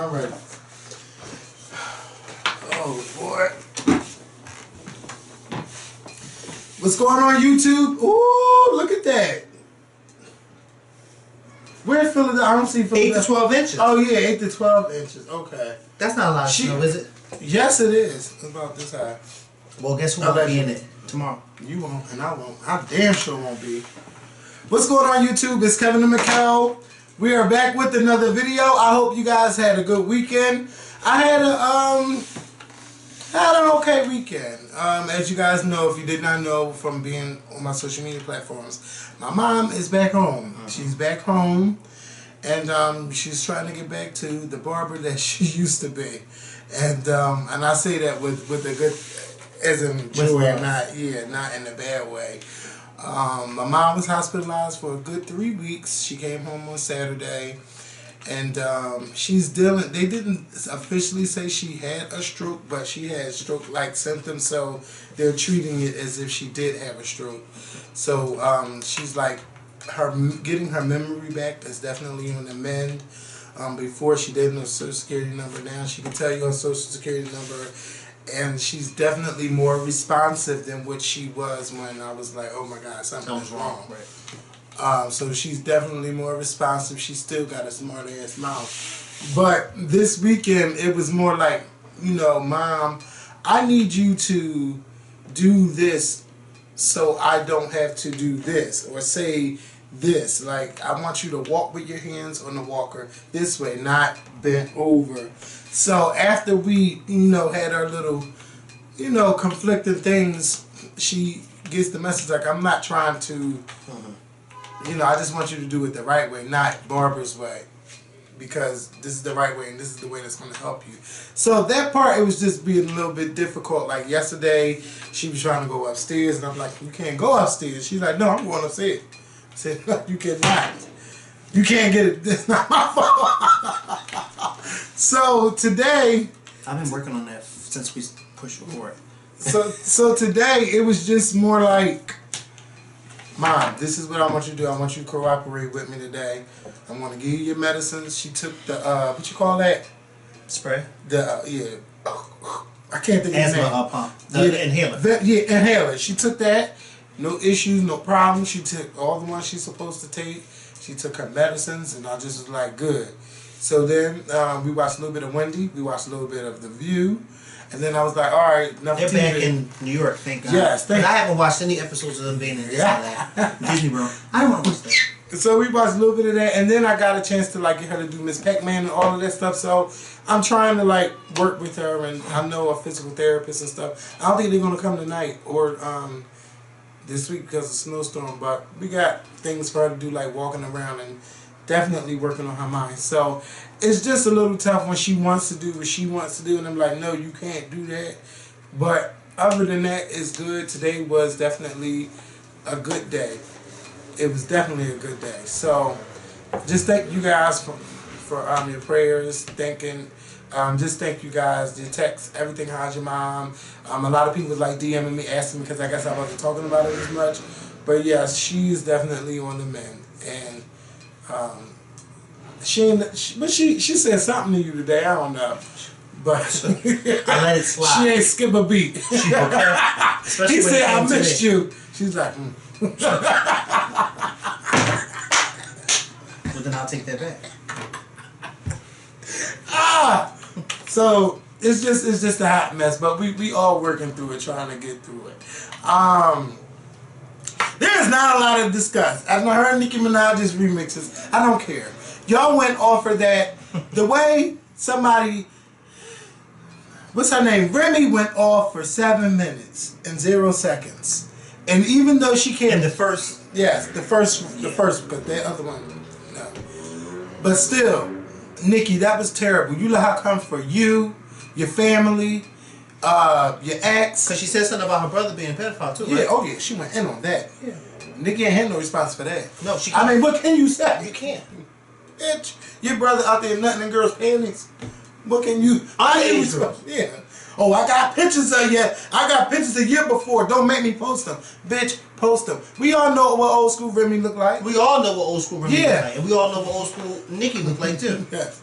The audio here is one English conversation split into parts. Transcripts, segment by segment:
I'm ready. Oh, boy. What's going on, YouTube? Ooh, look at that. Where's Philadelphia? I don't see Philadelphia. 8 to 12 inches. Oh, yeah, 8 to 12 inches. Okay. That's not a lot of snow, is it? Yes, it is. It's about this high. Well, guess who will be in it tomorrow? You won't, and I won't. I damn sure won't be. What's going on, YouTube? It's Kevin and Mikkel. We are back with another video. I hope you guys had a good weekend. I had an okay weekend. As you guys know, if you did not know from being on my social media platforms, my mom is back home. She's back home, and she's trying to get back to the barber that she used to be. And I say that with a good, as in joy, not in a bad way. My mom was hospitalized for a good 3 weeks. She came home on Saturday, and she's dealing. They didn't officially say she had a stroke, but she had stroke-like symptoms, so they're treating it as if she did have a stroke. So she's like, getting her memory back is definitely on the mend. Before she didn't know her social security number. Now she can tell you her social security number, and she's definitely more responsive than what she was when I was like, oh my God, something's wrong. Right. So she's definitely more responsive. She's still got a smart ass mouth. But this weekend it was more like, you know, Mom, I need you to do this so I don't have to do this, or say this. Like, I want you to walk with your hands on the walker this way, not bent over. So after we, you know, had our little, you know, conflicting things, she gets the message like, I'm not trying to, you know, I just want you to do it the right way, not Barbara's way, because this is the right way and this is the way that's going to help you. So that part, it was just being a little bit difficult. Like yesterday, she was trying to go upstairs, and I'm like, you can't go upstairs. She's like, no, I'm going upstairs. I said, no, you cannot. You can't get it. That's not my fault. So today, I've been working on that since we pushed record. So today it was just more like, Mom, this is what I want you to do. I want you to cooperate with me today. I'm going to give you your medicines. She took the what you call that? Spray. The I can't think of the name. Pump. The inhaler. Inhaler. She took that. No issues, no problems. She took all the ones she's supposed to take. She took her medicines, and I just was like, good. So then we watched a little bit of Wendy. We watched a little bit of The View. And then I was like, all right, enough TV. They're back in New York, thank God. Yes, thank God. I haven't watched any episodes of them being in that. Disney World. I don't want to watch that. So we watched a little bit of that, and then I got a chance to like get her to do Miss Pac-Man and all of that stuff. So I'm trying to like work with her, and I know a physical therapist and stuff. I don't think they're gonna come tonight or this week because of snowstorm, but we got things for her to do, like walking around and definitely working on her mind. So it's just a little tough when she wants to do what she wants to do, and I'm like, no, you can't do that. But other than that, it's good. Today was definitely a good day. It was definitely a good day. So just thank you guys for your prayers, just thank you guys, your texts, everything. How's your mom? A lot of people was like DMing me, asking me, because I guess I wasn't talking about it as much. But yes, she's definitely on the mend. And she said something to you today. I don't know. But I let it slide. She ain't skip a beat. She okay. He said, I missed you. She's like, Well, then I'll take that back. So it's just a hot mess, but we all working through it, trying to get through it. There's not a lot to discuss. I've not heard Nicki Minaj's remixes. I don't care. Y'all went off of that. The way somebody, what's her name? Remy went off for 7 minutes and 0 seconds. And even though she can't. And the first. Yes, the first, because the other one, no. But still, Nicki, that was terrible. You let her come for you, your family, your ex. Because she said something about her brother being a pedophile too, Yeah, right? oh yeah, she went in on that. Yeah. Nicki ain't had no response for that. No, she can't. I mean, what can you say? You can't. Bitch, your brother out there nutting in girls' panties. What can you... Yeah. Oh, I got pictures of you. I got pictures the year before. Don't make me post them. Bitch, post them. We all know what old school Remy look like. We all know what old school Remy look like. And we all know what old school Nicki look like too. Yes.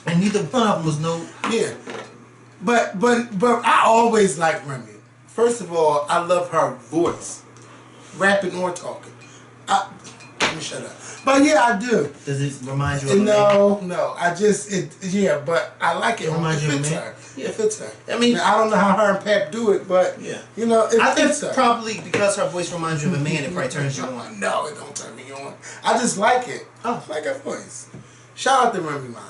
And neither one of them was no. Yeah. But I always like Remy. First of all, I love her voice, rapping or talking. Let me shut up. But yeah, I do. Does it remind you of No. But I like it. It reminds you of me? Her. Yeah, it fits her. I mean, I don't know how her and Pap do it, but yeah, it fits her. Probably because her voice reminds you of a man, it probably turns you on. No, it don't turn me on. I just like it. I like her voice. Shout out to Remy Ma.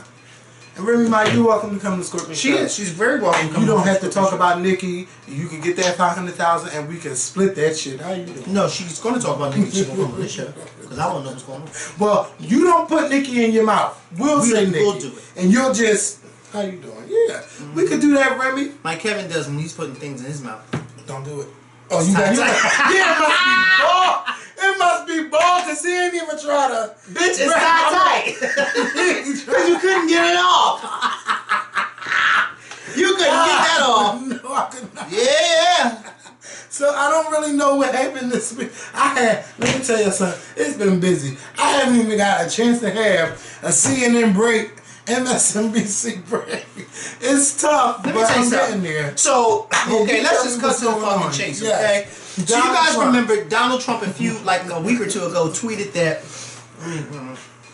And Remy Ma, you're welcome to come to Skorp. She is. She's very welcome. You don't have to talk about Nikki. You can get that 500,000, and we can split that shit. How you doing? No, she's going to talk about Nikki. She's going to come on this show because I want to know what's going on. Well, you don't put Nikki in your mouth. We'll say Nikki. We'll do it, and you'll just. How you doing? Yeah, we could do that, Remy. Like Kevin does when he's putting things in his mouth. Don't do it. Oh, you got yeah, it must be bald because he ain't even try to. Bitch, it's not tight. Because you couldn't get it off. You couldn't get that off. No, I could not. Yeah. So I don't really know what happened this week. Let me tell you something. It's been busy. I haven't even got a chance to have a CNN break, MSNBC break. It's tough, but I'm getting there. So, okay, let's just cut to the fucking chase, okay? So you guys remember Donald Trump like a week or two ago tweeted that.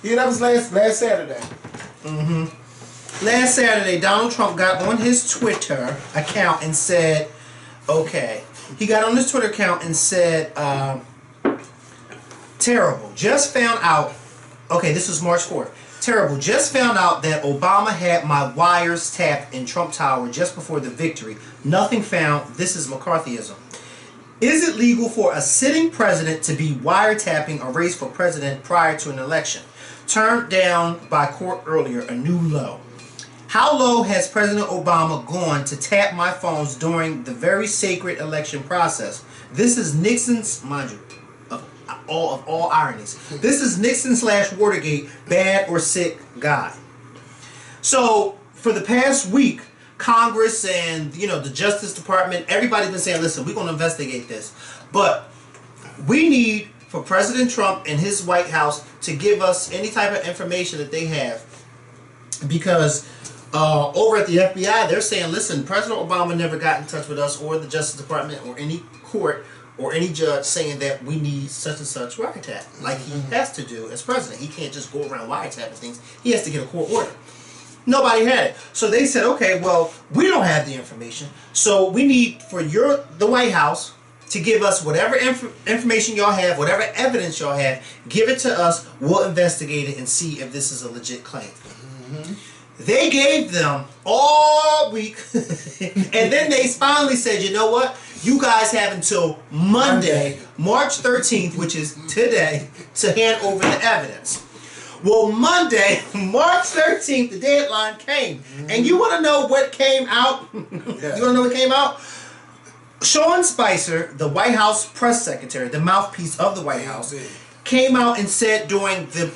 Yeah, that was last Saturday. Last Saturday, Donald Trump got on his Twitter account and said, okay, he got on his Twitter account and said, terrible, just found out, okay, this was March 4th. Terrible, just found out that Obama had my wires tapped in Trump Tower just before the victory. Nothing found. This is McCarthyism. Is it legal for a sitting president to be wiretapping a race for president prior to an election? Turned down by court earlier, a new low. How low has President Obama gone to tap my phones during the very sacred election process? This is Nixon's, mind you, of all ironies. This is Nixon/Watergate, bad or sick guy. So for the past week, Congress and the Justice Department, everybody's been saying, listen, we're going to investigate this. But we need for President Trump and his White House to give us any type of information that they have. Because over at the FBI, they're saying, listen, President Obama never got in touch with us or the Justice Department or any court or any judge saying that we need such and such wiretap. Like he has to do as president. He can't just go around wiretapping things. He has to get a court order. Nobody had it. So they said, okay, well, we don't have the information. So we need for the White House to give us whatever information y'all have, whatever evidence y'all have, give it to us. We'll investigate it and see if this is a legit claim. They gave them all week, and then they finally said, you know what? You guys have until Monday, March 13th, which is today, to hand over the evidence. Well, Monday, March 13th, the deadline came. And you want to know what came out? You want to know what came out? Sean Spicer, the White House press secretary, the mouthpiece of the White House, came out and said during the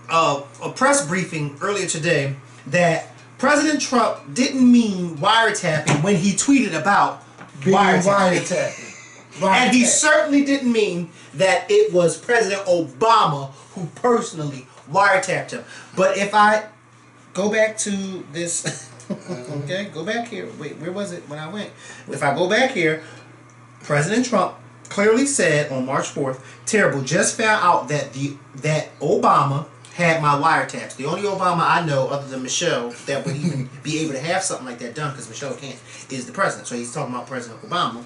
a press briefing earlier today that President Trump didn't mean wiretapping when he tweeted about wiretapping. And he certainly didn't mean that it was President Obama who personally wiretapped him. But if I go back to this, okay, go back here. Wait, where was it when I went? If I go back here, President Trump clearly said on March 4th, terrible, just found out that Obama had my wiretaps. The only Obama I know other than Michelle that would even be able to have something like that done, because Michelle can't, is the president. So he's talking about President Obama.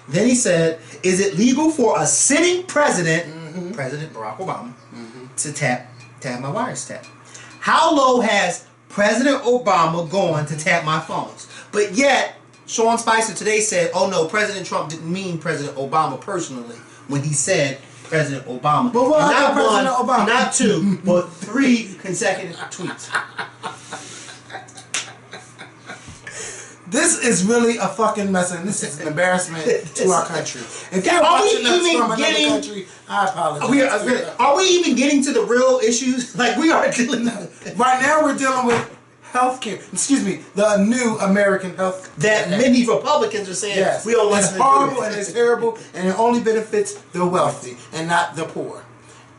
Then he said, is it legal for a sitting president, President Barack Obama, to tap my wires tap? How low has President Obama gone to tap my phones? But yet, Sean Spicer today said, oh no, President Trump didn't mean President Obama personally when he said President Obama. But what not President one, Obama? not two, but 3 consecutive tweets. This is really a fucking mess, and this is an embarrassment to our country. If you're watching us from another country, I apologize. Are we even getting to the real issues? Like we are dealing with right now, we're dealing with healthcare. Excuse me, the new American health that many Republicans are saying we don't listen to. It's horrible and it's terrible, and it only benefits the wealthy and not the poor.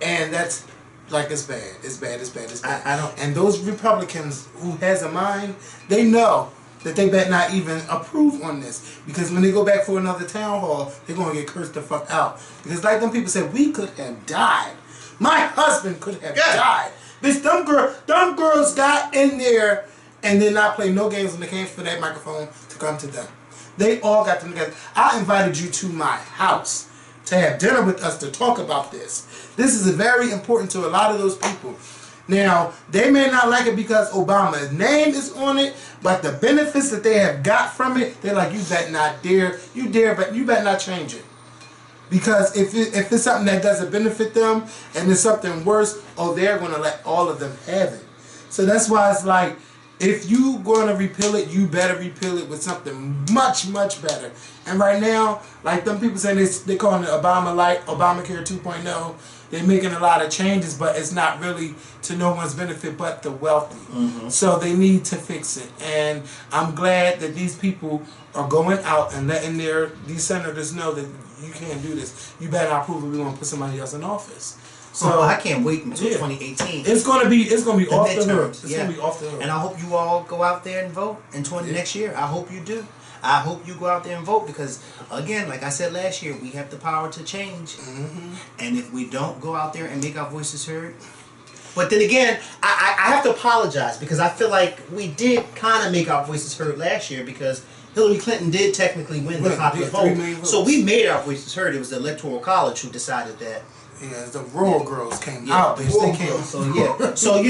And that's Like it's bad. It's bad. It's bad. It's bad. I don't. And those Republicans who has a mind, they know that they better not even approve on this, because when they go back for another town hall, they're gonna get cursed the fuck out. Because like them people said, we could have died. My husband could have died. Bitch, them girls got in there and did not play no games when they came for that microphone to come to them. They all got them together. I invited you to my house to have dinner with us to talk about this. This is very important to a lot of those people. Now, they may not like it because Obama's name is on it, but the benefits that they have got from it, they're like, you better not dare, but you better not change it. Because if it's something that doesn't benefit them and it's something worse, oh, they're going to let all of them have it. So that's why it's like, if you going to repeal it, you better repeal it with something much, much better. And right now, like them people saying they calling it Obamacare 2.0, they're making a lot of changes, but it's not really to no one's benefit but the wealthy. Mm-hmm. So they need to fix it. And I'm glad that these people are going out and letting these senators know that you can't do this. You better not prove it. We're going to put somebody else in office. So I can't wait until 2018. It's gonna be off the hook. It's gonna be off the hook. And I hope you all go out there and vote in next year. I hope you do. I hope you go out there and vote because, again, like I said last year, we have the power to change. Mm-hmm. And if we don't go out there and make our voices heard, but then again, I have to apologize because I feel like we did kind of make our voices heard last year because Hillary Clinton did technically win the popular vote. So we made our voices heard. It was the Electoral College who decided that. Yeah, the rural girls came out. They came. So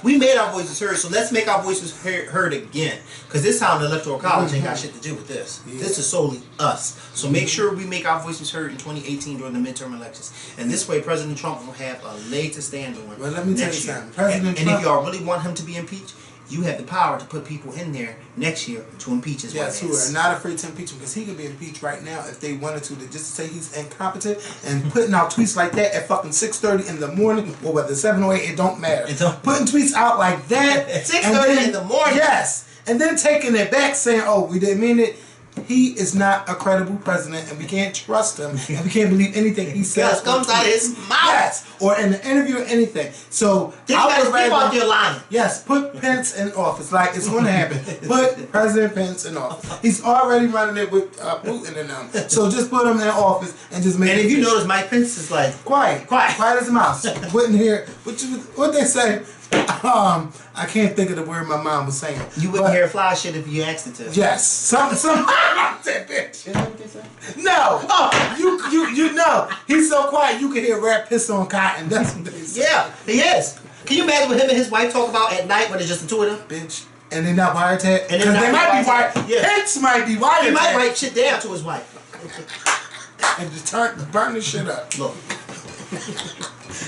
we made our voices heard. So let's make our voices heard again, because this time the Electoral College ain't got shit to do with this. Yeah. This is solely us. So make sure we make our voices heard in 2018 during the midterm elections, and this way President Trump will have a leg to stand on. Well, let me tell you something. And if y'all really want him to be impeached, you have the power to put people in there next year to impeach his wife. Yes, who are not afraid to impeach him, because he could be impeached right now if they wanted to just to say he's incompetent and putting out tweets like that at fucking 6:30 in the morning or whether 7 or 8, it don't matter. Putting tweets out like that at 6:30 in the morning. Yes, and then taking it back saying, "Oh, we didn't mean it." He is not a credible president, and we can't trust him, and we can't believe anything he says. Comes out of his mouth. Yes, or in an interview or anything. So I would rather out there lying. Yes, put Pence in office. Like it's going to happen. Put President Pence in office. He's already running it with Putin and them. So just put him in office and just make. And if you notice, Mike Pence is like quiet as a mouse. Wouldn't hear what they say. I can't think of the word my mom was saying. You wouldn't hear fly shit if you asked it to. Yes, some that bitch. No, you know he's so quiet you can hear rat piss on cotton. That's what they say. Yeah, he is. Can you imagine what him and his wife talk about at night when it's just the two of them? Bitch. And they're not wiretapped? Because they might be wiretapped. Yeah. Pence might be wiretapped. He might write shit down to his wife. And just burn this shit up. Look.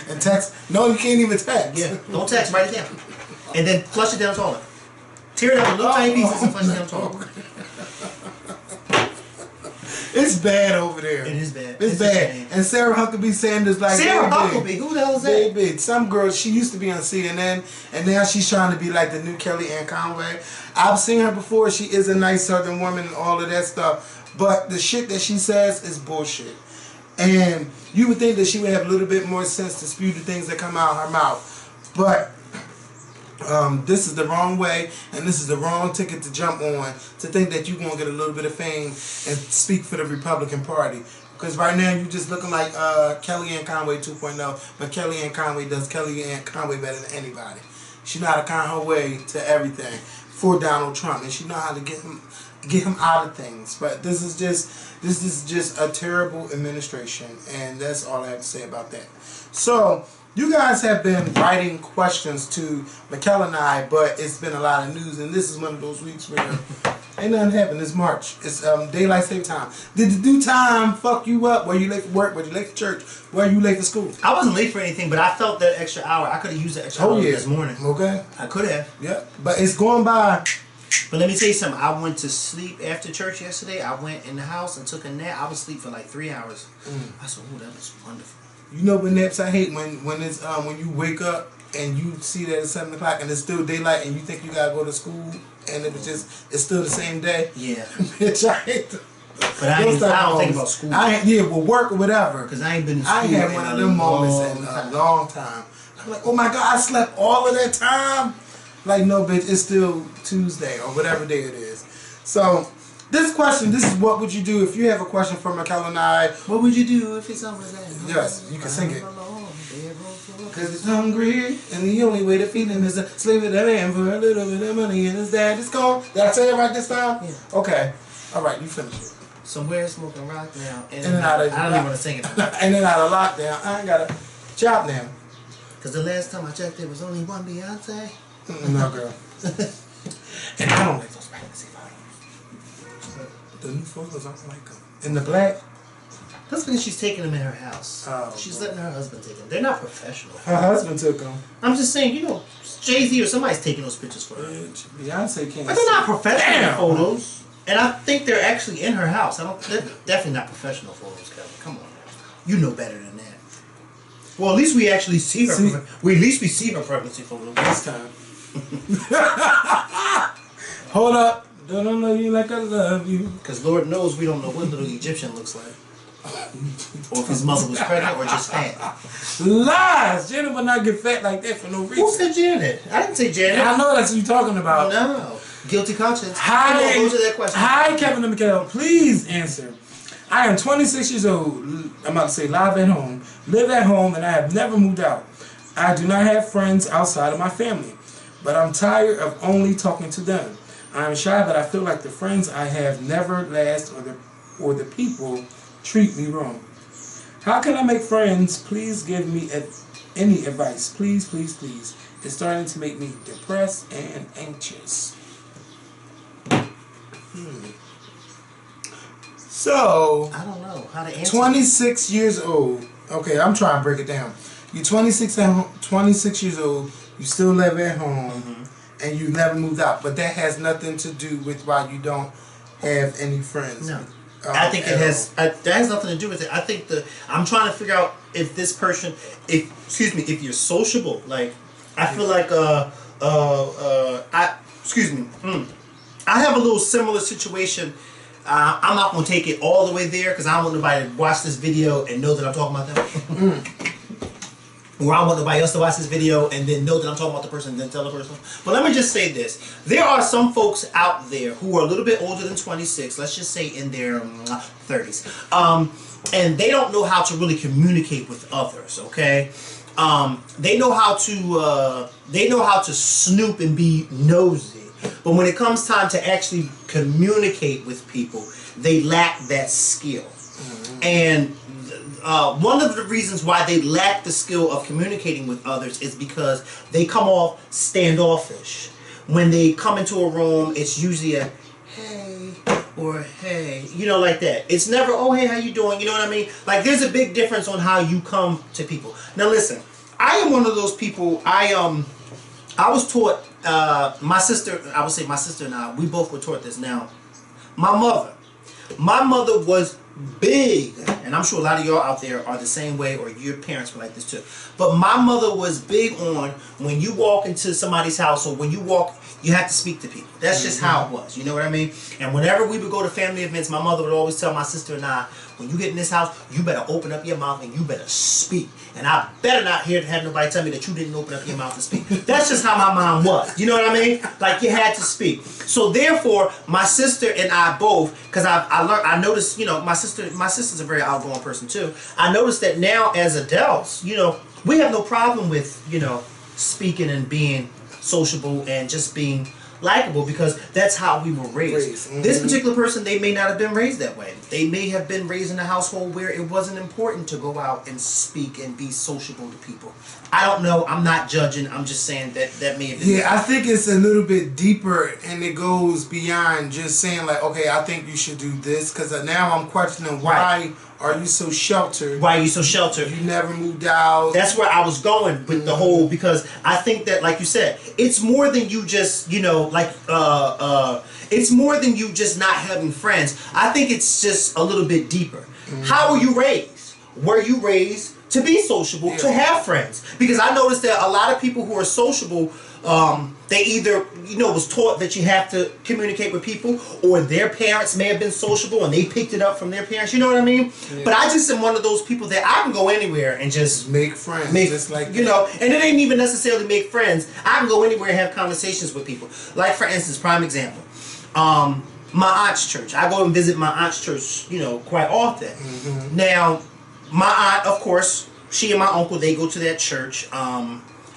And text. No, you can't even text. Yeah, don't text. Write it down. And then flush it down the toilet. Tear it up in little tiny pieces and flush it down the toilet. It's bad over there. It is bad. It's bad. And Sarah Huckabee Sanders like Sarah Huckabee? Who the hell is that? Big. Some girl, she used to be on CNN, and now she's trying to be like the new Kellyanne Conway. I've seen her before. She is a nice Southern woman and all of that stuff. But the shit that she says is bullshit. And you would think that she would have a little bit more sense to spew the things that come out of her mouth. But this is the wrong way, and this is the wrong ticket to jump on to think that you're going to get a little bit of fame and speak for the Republican Party. Because right now you're just looking like Kellyanne Conway 2.0, but Kellyanne Conway does Kellyanne Conway better than anybody. She know how to kind her way to everything for Donald Trump, and she know how to get him out of things. But this is just a terrible administration, and that's all I have to say about that. So you guys have been writing questions to Mikel and I, but it's been a lot of news, and this is one of those weeks where ain't nothing happened. It's March. It's daylight saving time. Did the due time fuck you up? Were you late for work? Were you late for church? Were you late for school? I wasn't late for anything, but I felt that extra hour. I could have used that extra hour this morning. Okay. I could have. Yeah, but it's going by. But let me tell you something. I went to sleep after church yesterday. I went in the house and took a nap. I was asleep for like 3 hours. I said, "Oh, that was wonderful." You know what naps I hate when it's when you wake up and you see that it's 7 o'clock and it's still daylight and you think you gotta go to school and it's still the same day. Yeah. Bitch, I hate them. But I don't think about school. Well, work or whatever. Because I ain't been in school. I ain't had one of them moments in a long time. I'm like, oh my God, I slept all of that time. Like, no, bitch, it's still Tuesday or whatever day it is. So, this question, this is what would you do if you have a question for Michaela and I. What would you do if it's over there? Yes, you can sing it. Cause it's hungry, and the only way to feed him is to sleep with a man for a little bit of money and his dad is gone. Did I say it right this time? Yeah. Okay. Alright, you finish it. Somewhere smoking rock now. And then I don't even want to sing it. And then out of lockdown, I ain't got a job now. Because the last time I checked, there was only one Beyonce. No, girl. And I don't like those pregnancy photos. The new photos, I don't like them. In the black? That's because she's taking them in her house. Oh, she's letting her husband take them. They're not professional. Her husband took them. I'm just saying, you know, Jay-Z or somebody's taking those pictures for her. Beyonce can't. But they're not professional Damn. photos. And I think they're actually in her house. They're definitely not professional photos, Kevin. Come on now. You know better than that. Well, at least we actually see her. At least we see her pregnancy photos this time. Hold up. Don't know you like I love you. Because Lord knows we don't know what little Egyptian looks like. Or if his mother was pregnant or just fat. Lies! Janet would not get fat like that for no reason. Who said Janet? I didn't say Janet. I know that's what you're talking about. No. Guilty conscience. Hi. Go to that question. Hi, Kevin and Mikhail. Please answer. I am 26 years old. I'm about to say live at home. Live at home and I have never moved out. I do not have friends outside of my family. But I'm tired of only talking to them. I am shy, but I feel like the friends I have never last or the people treat me wrong. How can I make friends? Please give me any advice. Please, please, please. It's starting to make me depressed and anxious. So, I don't know how to answer. 26 years old. Okay, I'm trying to break it down. You're 26 years old. You still live at home, and you never moved out. But that has nothing to do with why you don't have any friends. No. I think it has. That has nothing to do with it. I think I'm trying to figure out if this person, if you're sociable. Like, I feel like I have a little similar situation. I'm not gonna take it all the way there because I don't want nobody to watch this video and know that I'm talking about them. Or I don't want nobody else to watch this video and then know that I'm talking about the person and then tell the person. But let me just say this. There are some folks out there who are a little bit older than 26, let's just say in their 30s. And they don't know how to really communicate with others, okay? They know how to snoop and be nosy. But when it comes time to actually communicate with people, they lack that skill. And one of the reasons why they lack the skill of communicating with others is because they come off standoffish. When they come into a room, it's usually a hey or hey, you know, like that. It's never, oh hey, how you doing? You know what I mean? Like, there's a big difference on how you come to people. Now listen, I am one of those people. I was taught, my sister and I, we both were taught this. Now, my mother was big, and I'm sure a lot of y'all out there are the same way, or your parents were like this too. But my mother was big on when you walk into somebody's house, or when you walk, you have to speak to people. That's just how it was. You know what I mean? And whenever we would go to family events, my mother would always tell my sister and I, when you get in this house, you better open up your mouth and you better speak. And I better not have nobody tell me that you didn't open up your mouth to speak. That's just how my mom was. You know what I mean? Like, you had to speak. So therefore, my sister and I both, because I noticed, you know, my sister's a very outgoing person too. I noticed that now as adults, you know, we have no problem with, you know, speaking and being sociable and just being likable, because that's how we were raised. This particular person, they may not have been raised that way. They may have been raised in a household where it wasn't important to go out and speak and be sociable to people. I don't know. I'm not judging. I'm just saying that may have been. Yeah, I think it's a little bit deeper, and it goes beyond just saying like, okay, I think you should do this, because now I'm questioning why are you so sheltered? Why are you so sheltered? You never moved out. That's where I was going with the whole, because I think that, like you said, it's more than you just, you know, like, it's more than you just not having friends. I think it's just a little bit deeper. How were you raised? Were you raised to be sociable, to have friends? Because I noticed that a lot of people who are sociable, They either, was taught that you have to communicate with people, or their parents may have been sociable and they picked it up from their parents. You know what I mean? Yeah. But I just am one of those people that I can go anywhere and just make friends. Just like and it ain't even necessarily make friends. I can go anywhere and have conversations with people. Like, for instance, prime example, my aunt's church. I go and visit my aunt's church, quite often. Mm-hmm. Now, my aunt, of course, she and my uncle, they go to that church.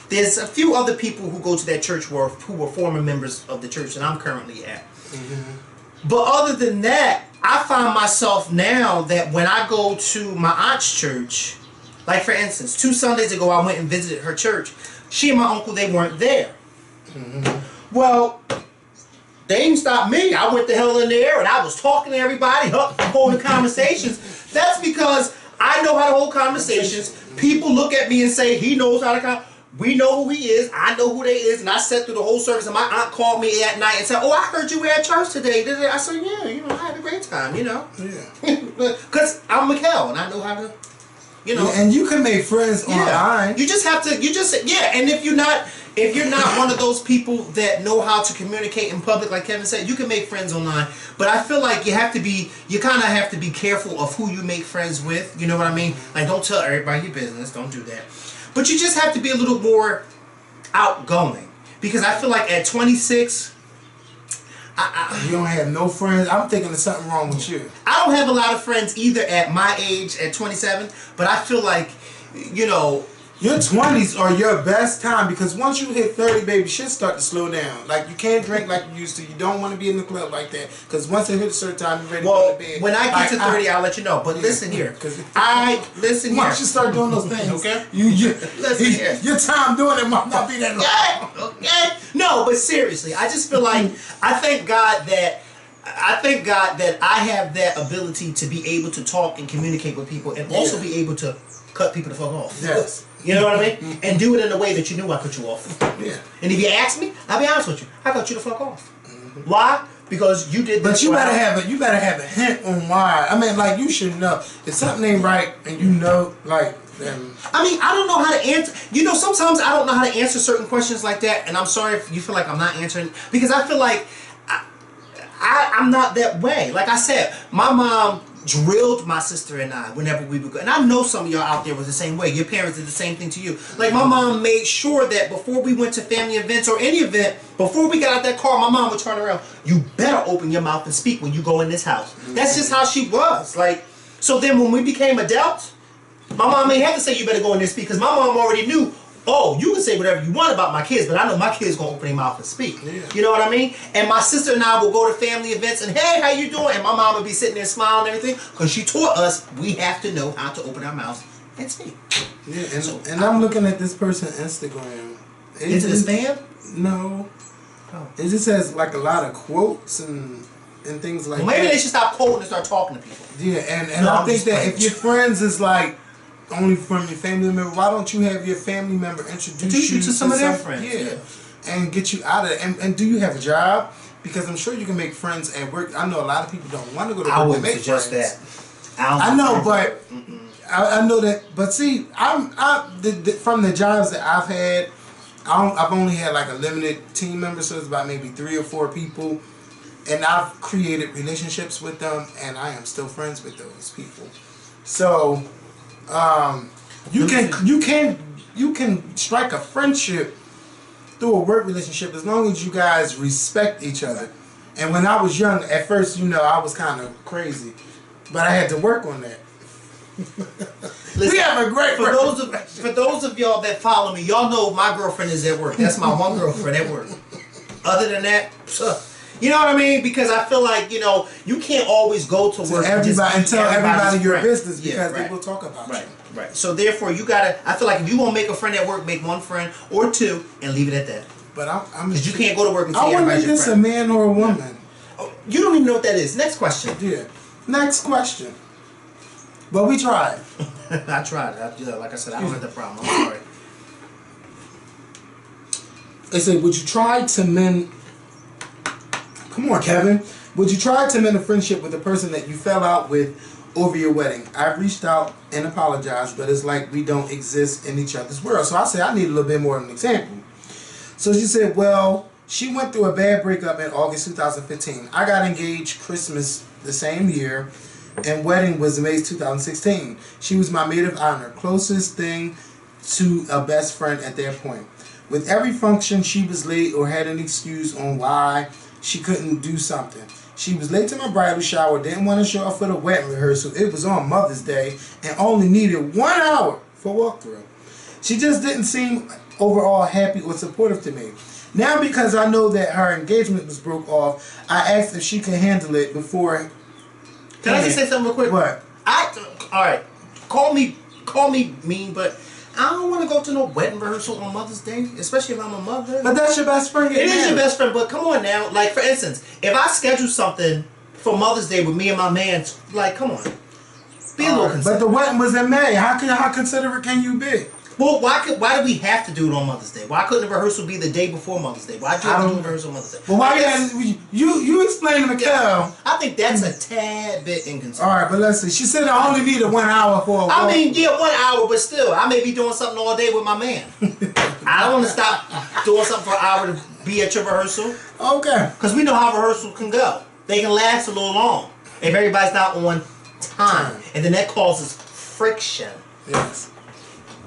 There's a few other people who go to that church who were former members of the church that I'm currently at. Mm-hmm. But other than that, I find myself now that when I go to my aunt's church, like for instance, 2 Sundays ago I went and visited her church. She and my uncle, they weren't there. Mm-hmm. Well, they didn't stop me. I went the hell in there and I was talking to everybody, holding conversations. That's because I know how to hold conversations. People look at me and say, he knows how to we know who he is. I know who they is. And I sat through the whole service, and my aunt called me at night and said, I heard you were at church today. I said, yeah, I had a great time, Yeah. Because I'm Mikkel, and I know how to, Yeah, and you can make friends online. You just have to, and if you're not one of those people that know how to communicate in public, like Kevin said, you can make friends online. But I feel like you kind of have to be careful of who you make friends with. You know what I mean? Like, don't tell everybody your business. Don't do that. But you just have to be a little more outgoing. Because I feel like at 26, you don't have no friends. I'm thinking there's something wrong with you. I don't have a lot of friends either at my age, at 27. But I feel like, your 20s are your best time, because once you hit 30, baby, shit start to slow down. Like, you can't drink like you used to. You don't want to be in the club like that, because once it hits a certain time, you're ready to go to bed. When I get to 30, I'll let you know. But listen here. Once you start doing those things, okay? Listen here. Your time doing it might not be that long. Okay? No, but seriously, I just feel like, I thank God that I have that ability to be able to talk and communicate with people, and also be able to cut people the fuck off. Yes. You know what I mean? And do it in a way that you knew I cut you off. Yeah. And if you ask me, I'll be honest with you. I cut you the fuck off. Mm-hmm. Why? Because you did this. But you better have a hint on why. I mean, like, you should know. If something ain't right and you know, like, then... I mean, I don't know how to answer. Sometimes I don't know how to answer certain questions like that, and I'm sorry if you feel like I'm not answering, because I feel like I'm not that way. Like I said, my mom drilled my sister and I whenever we would go. And I know some of y'all out there was the same way. Your parents did the same thing to you. Like, my mom made sure that before we went to family events or any event, before we got out that car, my mom would turn around. You better open your mouth and speak when you go in this house. That's just how she was. Like, so then when we became adults, my mom ain't have to say you better go in there and speak, because my mom already knew, you can say whatever you want about my kids, but I know my kids gonna open their mouth and speak. Yeah. You know what I mean? And my sister and I will go to family events and, hey, how you doing? And my mom would be sitting there smiling and everything, because she taught us we have to know how to open our mouths and speak. Yeah, and I'm looking at this person's Instagram. Is it a spam? No. Oh. It just has like a lot of quotes and things like that. Maybe they should stop quoting and start talking to people. Yeah, and I think that if your friends is like only from your family member, why don't you have your family member introduce you to some of their friends? Yeah, and get you out of it. And do you have a job? Because I'm sure you can make friends at work. I know a lot of people don't want to go to work. I wouldn't suggest that. I know, but I know that. But see, from the jobs that I've had, I've only had like a limited team member, so it's about maybe 3 or 4 people, and I've created relationships with them, and I am still friends with those people. So. You can strike a friendship through a work relationship as long as you guys respect each other. And when I was young, at first, I was kind of crazy, but I had to work on that. Listen, we have a great for those of y'all that follow me, y'all know my girlfriend is at work. That's my one girlfriend at work. Other than that, you know what I mean? Because I feel like, you can't always go to work and tell everybody your business, because they will talk about you. Right. So therefore, I feel like if you want to make a friend at work, make 1 friend or 2 and leave it at that. But because you can't go to work and tell everybody your friend. I wonder if it's a man or a woman. Oh, you don't even know what that is. Next question. Yeah. Next question. But we tried. I tried. Like I said, I don't have the problem. I'm sorry. They said, would you try to mend... Come on, Kevin. Would you try to mend a friendship with a person that you fell out with over your wedding? I've reached out and apologized, but it's like we don't exist in each other's world. So I say I need a little bit more of an example. So she said, well, she went through a bad breakup in August 2015. I got engaged Christmas the same year, and wedding was May 2016. She was my maid of honor, closest thing to a best friend at that point. With every function, she was late or had an excuse on why she couldn't do something. She was late to my bridal shower, didn't want to show up for the wedding rehearsal. It was on Mother's Day and only needed 1 hour for walkthrough. She just didn't seem overall happy or supportive to me. Now, because I know that her engagement was broke off, I asked if she could handle it before. Can I just say something real quick? What? All right. Call me mean, but I don't want to go to no wedding rehearsal on Mother's Day, especially if I'm a mother. But that's your best friend. It is your best friend, but come on now. Like, for instance, if I schedule something for Mother's Day with me and my man, like, come on. Be a little considerate. But the wedding was in May. How considerate can you be? Well, why do we have to do it on Mother's Day? Why couldn't the rehearsal be the day before Mother's Day? Why do you have to do the rehearsal on Mother's Day? Well, why you explain to Mikkel. I think that's a tad bit inconsiderate. All right, but let's see. She said I only needed 1 hour for a walk. I mean, yeah, 1 hour, but still, I may be doing something all day with my man. I don't want to stop doing something for an hour to be at your rehearsal. Okay. Because we know how rehearsal can go. They can last a little long if everybody's not on time. And then that causes friction. Yes.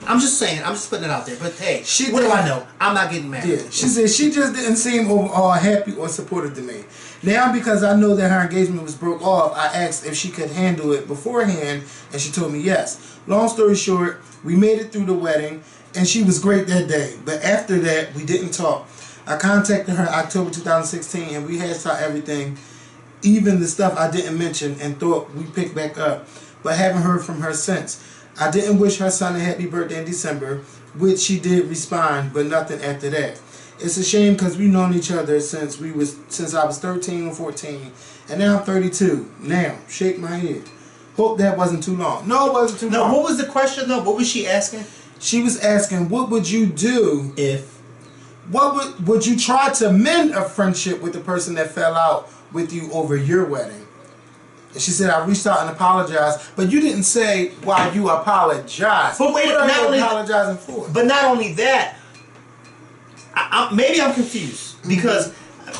I'm just saying, I'm just putting it out there. But hey, what do I know? I'm not getting married. Yeah, she said she just didn't seem overall happy or supportive to me. Now, because I know that her engagement was broke off, I asked if she could handle it beforehand, and she told me yes. Long story short, we made it through the wedding, and she was great that day. But after that, we didn't talk. I contacted her October 2016, and we hashed out everything, even the stuff I didn't mention, and thought we picked back up, but haven't heard from her since. I didn't wish her son a happy birthday in December, which she did respond, but nothing after that. It's a shame because we've known each other since I was 13 or 14, and now I'm 32. Now, shake my head. Hope that wasn't too long. No, it wasn't too long. No, what was the question though? What was she asking? She was asking, what would you do if? What would you try to mend a friendship with the person that fell out with you over your wedding? And she said, I reached out and apologized, but you didn't say why you apologized. But wait, what are you apologizing for? But not only that, maybe I'm confused because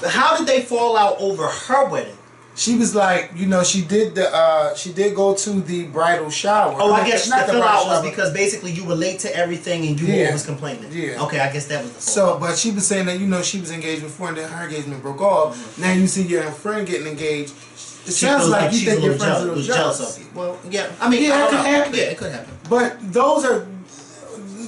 how did they fall out over her wedding? She was like, you know, she did go to the bridal shower. Oh, I guess the fill out was because basically you were late to everything and you were always complaining. Yeah. Okay, I guess that was the So, but she was saying that, you know, she was engaged before and then her engagement broke off. Mm-hmm. Now you see your friend getting engaged. It sounds like you think your friends are a little jealous of you. Well, yeah. I mean, yeah, it could happen. Yeah, it could happen. But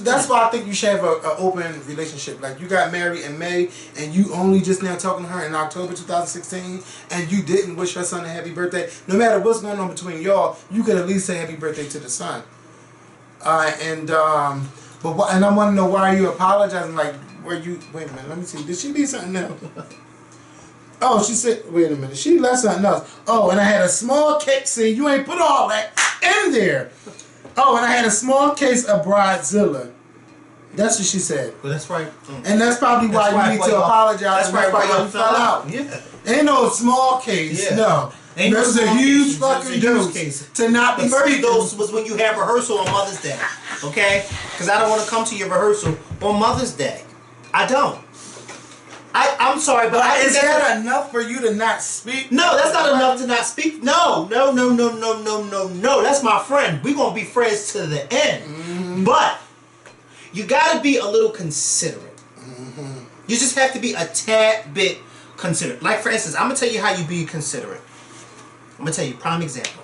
that's why I think you should have an open relationship. Like, you got married in May, and you only just now talking to her in October 2016, and you didn't wish her son a happy birthday. No matter what's going on between y'all, you could at least say happy birthday to the son. And I want to know, why are you apologizing? Like, wait a minute, let me see. Did she leave something else? Oh, she said, wait a minute. She left something else. Oh, and I had a small cake. See, you ain't put all that in there. Oh, and I had a small case of Bridezilla. That's what she said. Well, that's right. And that's probably why you need to apologize. That's why you fell out. Yeah. Ain't no small case. Yeah. No. There's a huge fucking dose to not be. The first dose was when you had rehearsal on Mother's Day. Okay? Because I don't want to come to your rehearsal on Mother's Day. I don't. I'm sorry, but is that enough for you to not speak? No, that's not enough to not speak. No. That's my friend. We're going to be friends to the end. Mm-hmm. But you got to be a little considerate. Mm-hmm. You just have to be a tad bit considerate. Like, for instance, I'm going to tell you how you be considerate. I'm going to tell you, prime example.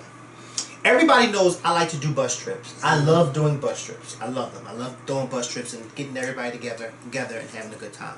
Everybody knows I like to do bus trips. I love doing bus trips. I love them. I love doing bus trips and getting everybody together and having a good time.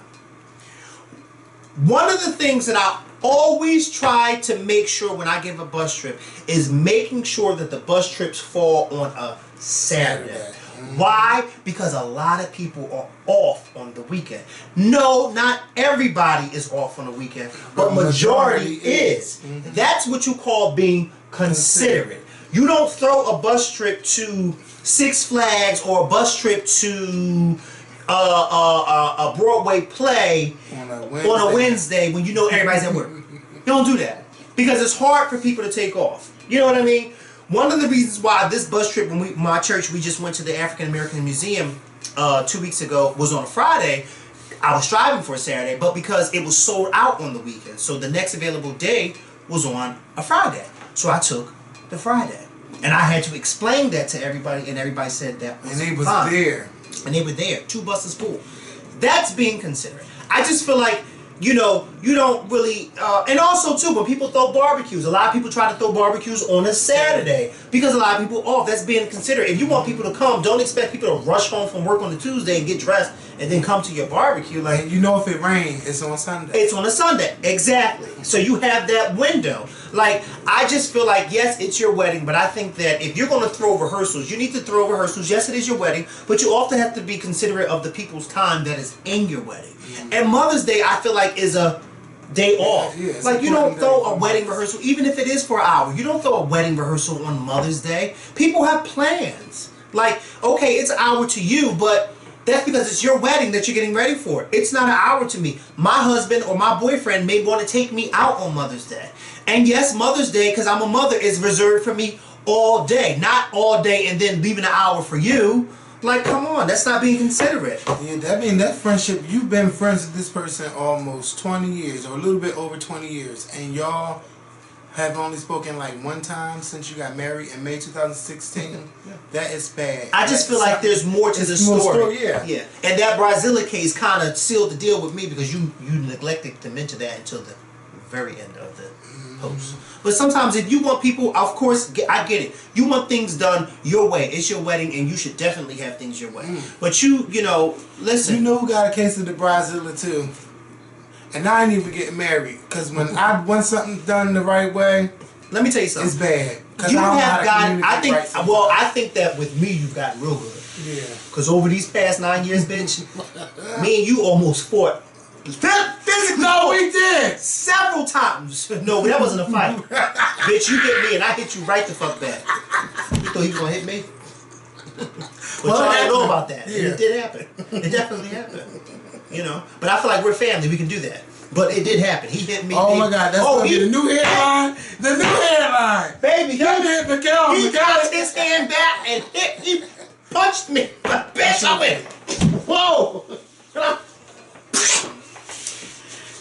One of the things that I always try to make sure when I give a bus trip is making sure that the bus trips fall on a Saturday. Mm-hmm. Why? Because a lot of people are off on the weekend. No, not everybody is off on the weekend, but majority is. Mm-hmm. That's what you call being considerate. You don't throw a bus trip to Six Flags or a bus trip to a Broadway play on a Wednesday when you know everybody's at work. You don't do that because it's hard for people to take off. You know what I mean? One of the reasons why this bus trip, when my church, we just went to the African American Museum 2 weeks ago, was on a Friday. I was striving for a Saturday, but because it was sold out on the weekend, so the next available day was on a Friday. So I took the Friday. And I had to explain that to everybody, and everybody said that was And they was fine. there. And they were there. 2 buses full. That's being considerate. I just feel like, you know, you don't really... and also, too, when people throw barbecues, a lot of people try to throw barbecues on a Saturday because a lot of people off. That's being considerate. If you want people to come, don't expect people to rush home from work on a Tuesday and get dressed and then come to your barbecue. Like, And you know if it rains, it's on Sunday. it's on a Sunday. Exactly. So you have that window. Like, I just feel like, yes, it's your wedding, but I think that if you're going to throw rehearsals, you need to throw rehearsals. Yes, it is your wedding, but you also have to be considerate of the people's time that is in your wedding. And Mother's Day, I feel like, is a day off. Yeah, it's like, you important don't throw day a wedding rehearsal, even if it is for an hour. You don't throw a wedding rehearsal on Mother's Day. People have plans. Like, okay, it's an hour to you, but that's because it's your wedding that you're getting ready for. It's not an hour to me. My husband or my boyfriend may want to take me out on Mother's Day. And yes, Mother's Day, because I'm a mother, is reserved for me all day. Not all day and then leaving an hour for you. Like, come on, that's not being considerate. Yeah, I mean, that friendship, you've been friends with this person almost 20 years, or a little bit over 20 years, and y'all have only spoken like one time since you got married in May 2016. Yeah. That is bad. I just feel like there's more to the story. Yeah. Yeah. And that Brazilla case kind of sealed the deal with me because you neglected to mention that until the very end of the post. But sometimes if you want people, of course, I get it. You want things done your way. It's your wedding and you should definitely have things your way. But you know, listen. You know who got a case of the Brazilla too? And I ain't even getting married. Because when I want something done the right way, let me tell you something. it's bad. You have gotten, I think that with me you've gotten real good. Yeah. Because over these past 9 years, bitch, me and you almost fought. Physically. No, we did. Several times. No, that wasn't a fight. Bitch, you hit me and I hit you right the fuck back. You thought he was gonna hit me? But y'all didn't know about that. Yeah. And it did happen. It definitely happened. You know? But I feel like we're family, we can do that. But it did happen. He hit me. Oh my God, that's gonna be the new headline. The new headline. Baby, he hit Miguel. He got his hand back and he punched me. Bitch, I went, whoa.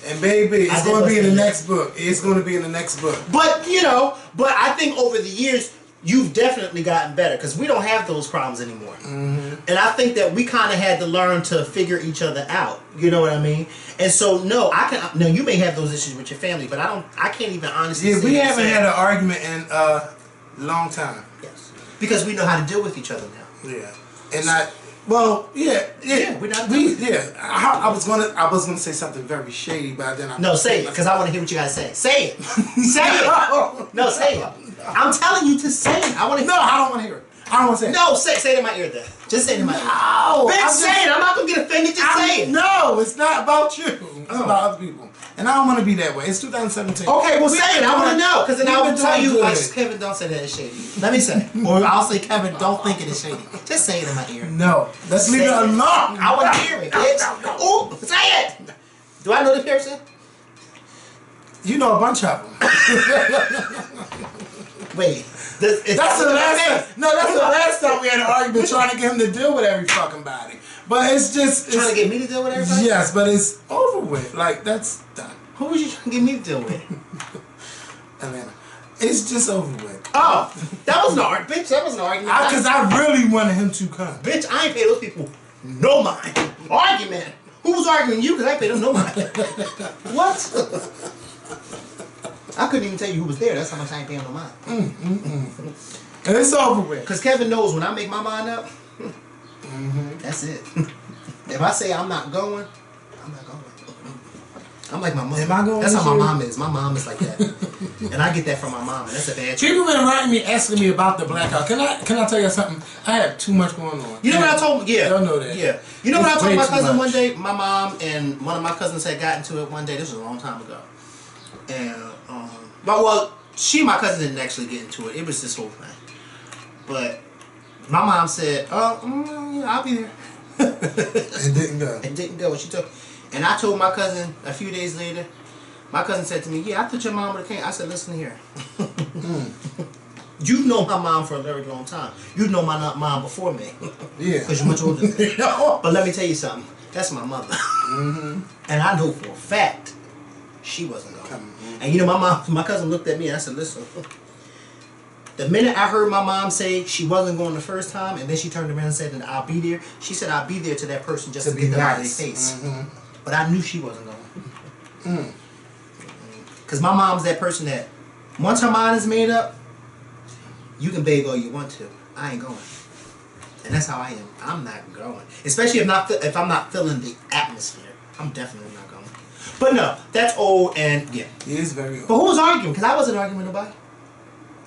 And baby, it's going to be in the next book. It's going to be in the next book. But, you know, but I think over the years, you've definitely gotten better because we don't have those problems anymore. And I think that we kind of had to learn to figure each other out. You know what I mean? And so, no, no, you may have those issues with your family, but I can't even honestly say. Yeah, we haven't had an argument in a long time. Yes. Because we know how to deal with each other now. Yeah. And well, yeah, we're not. I was gonna say something very shady, but then no, say it, because I want to hear what you guys say. Say it. Say it. No, say it. I'm telling you to say it. I want to. No, I don't want to hear it. I don't want to say it. No, say it in my ear then. Just say it in my ear. No, Bitch, say it. I'm not gonna get offended. Just say it. No, it's not about you. It's about other people. And I don't want to be that way. It's 2017. Okay, well, say it. I want to know. Because then I will tell you, like, good. Kevin, don't say that it's shady. Let me say it. Or I'll say, Kevin, don't think it is shady. Just say it in my ear. No. Let's leave it alone. I want to hear it, bitch. Ooh, say it. Do I know the person? You know a bunch of them. Wait. That's the last time. No, that's the last time we had an argument trying to get him to deal with every fucking body. But it's just trying to get me to deal with everybody. Yes, but it's over with. Like that's done. Who was you trying to get me to deal with? Atlanta. It's just over with. Oh, that was an argument, bitch. That was an argument. Because I really wanted him to come. Bitch, I ain't pay those people no mind. Argument. Who was arguing you? Because I paid them no mind. What? I couldn't even tell you who was there. That's how much I ain't paying no mind. And it's over with. Because Kevin knows when I make my mind up, that's it. If I say I'm not going, I'm not going. I'm like my mom. Am I going? That's how my mom is. My mom is like that. And I get that from my mom. And that's a bad trait. People been writing me, asking me about the blackout. Can I tell you something? I have too much going on. You know what I told? Yeah. Y'all know that. Yeah. You know what I told my cousin much. one day? My mom and one of my cousins had gotten to it one day. This was a long time ago. And, well, she and my cousin didn't actually get into it. It was this whole thing. But my mom said, yeah, I'll be there. And didn't go. And didn't go. And she took. And I told my cousin a few days later. My cousin said to me, "Yeah, I thought your mom would have came." I said, "Listen here. You've known my mom for a very long time. You've known my mom before me. Yeah. Because you're much older than me. But let me tell you something. That's my mother. Mm-hmm. And I know for a fact she wasn't going. Mm-hmm. And you know, my cousin looked at me and I said, listen, the minute I heard my mom say she wasn't going the first time, and then she turned around and said that I'll be there, she said I'll be there to that person just to get them out of their face. Mm-hmm. But I knew she wasn't going. Because my mom's that person that once her mind is made up, you can beg all you want to. I ain't going. And that's how I am. I'm not going. Especially if I'm not feeling the atmosphere. I'm definitely not going. But no, that's old and yeah. It is very old. But who was arguing? Because I wasn't arguing with nobody.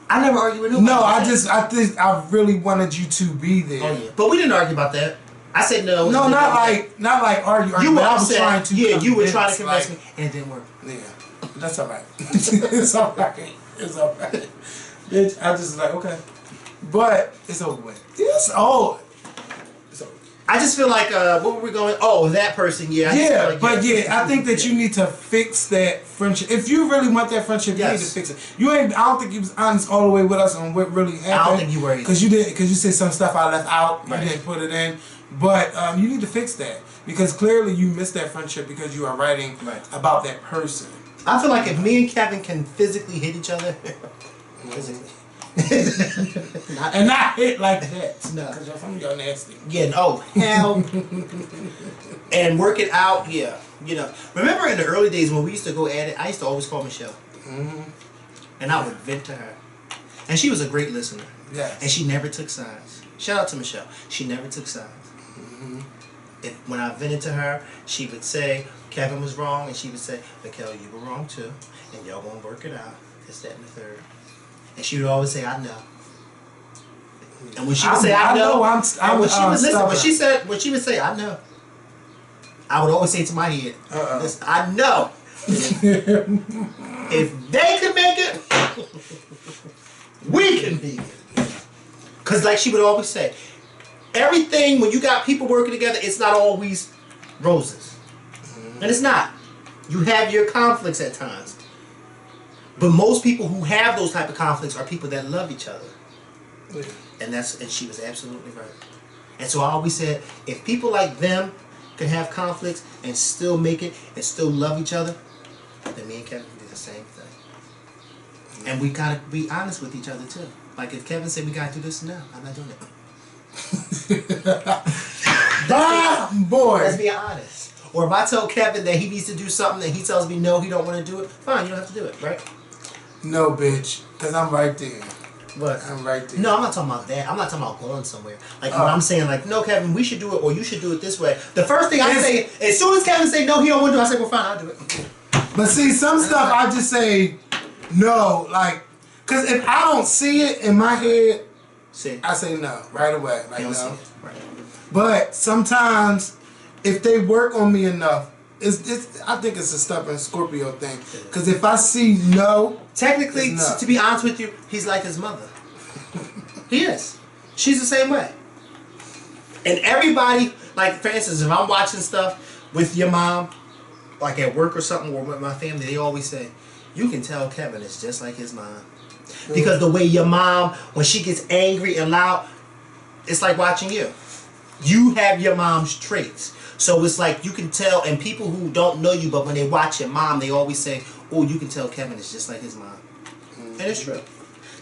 I never argued with nobody. No, I think I really wanted you to be there. Oh yeah. But we didn't argue about that. I said no. No, not like argue. You were I was trying to. Yeah, you were trying to convince me, and it didn't work. Yeah, that's all right. It's all right. It's all right. Bitch, I just like okay, but it's over with. It's old. It's over. I just feel like what were we going? Oh, that person. Yeah. I think that you need to fix that friendship. If you really want that friendship, you need to fix it. You ain't. I don't think you was honest all the way with us on what really happened. I don't think you were either. Because you did. Because you said some stuff I left out. Right. You didn't put it in. But you need to fix that because clearly you missed that friendship because you are writing about that person. I feel like if me and Kevin can physically hit each other, physically, and not hit like that. No, because some of y'all nasty. Yeah. Oh hell. And work it out. Yeah. You know. Remember in the early days when we used to go at it, I used to always call Michelle, and I would vent to her, and she was a great listener. Yes. And she never took sides. Shout out to Michelle. She never took sides. When I vented to her, she would say Kevin was wrong, and she would say, Mikkel, you were wrong too, and y'all gonna work it out. This, that, and the third. And she would always say, I know. And when she would say, I know, when she would say, I know, I would always say to my head, listen, I know. If they can make it, we can make it. Because like she would always say, everything, when you got people working together, it's not always roses. And it's not. You have your conflicts at times. But most people who have those type of conflicts are people that love each other. Yeah. And she was absolutely right. And so I always said, if people like them can have conflicts and still make it and still love each other, then me and Kevin can do the same thing. And we gotta be honest with each other too. Like if Kevin said we gotta do this, no, I'm not doing it. Boy, let's be honest. Or if I tell Kevin that he needs to do something and he tells me no, he don't want to do it, fine, you don't have to do it, right? No, bitch, because I'm right there. What? I'm right there. No, I'm not talking about that. I'm not talking about going somewhere. Like when I'm saying like, no, Kevin, we should do it, or you should do it this way. The first thing I say, as soon as Kevin say no, he don't want to do it, I say, well, fine, I'll do it. But see, some stuff I just say no, like, because if I don't see it in my head, I say no right away. Like, no. Right. But sometimes, if they work on me enough, I think it's a stubborn Scorpio thing. Because if I see no, technically, to be honest with you, he's like his mother. He is. She's the same way. And everybody, like for instance, if I'm watching stuff with your mom, like at work or something, or with my family, they always say, you can tell Kevin is just like his mom. Because the way your mom, when she gets angry and loud, it's like watching you. You have your mom's traits. So it's like you can tell, and people who don't know you, but when they watch your mom, they always say, oh, you can tell Kevin is just like his mom. And it's true.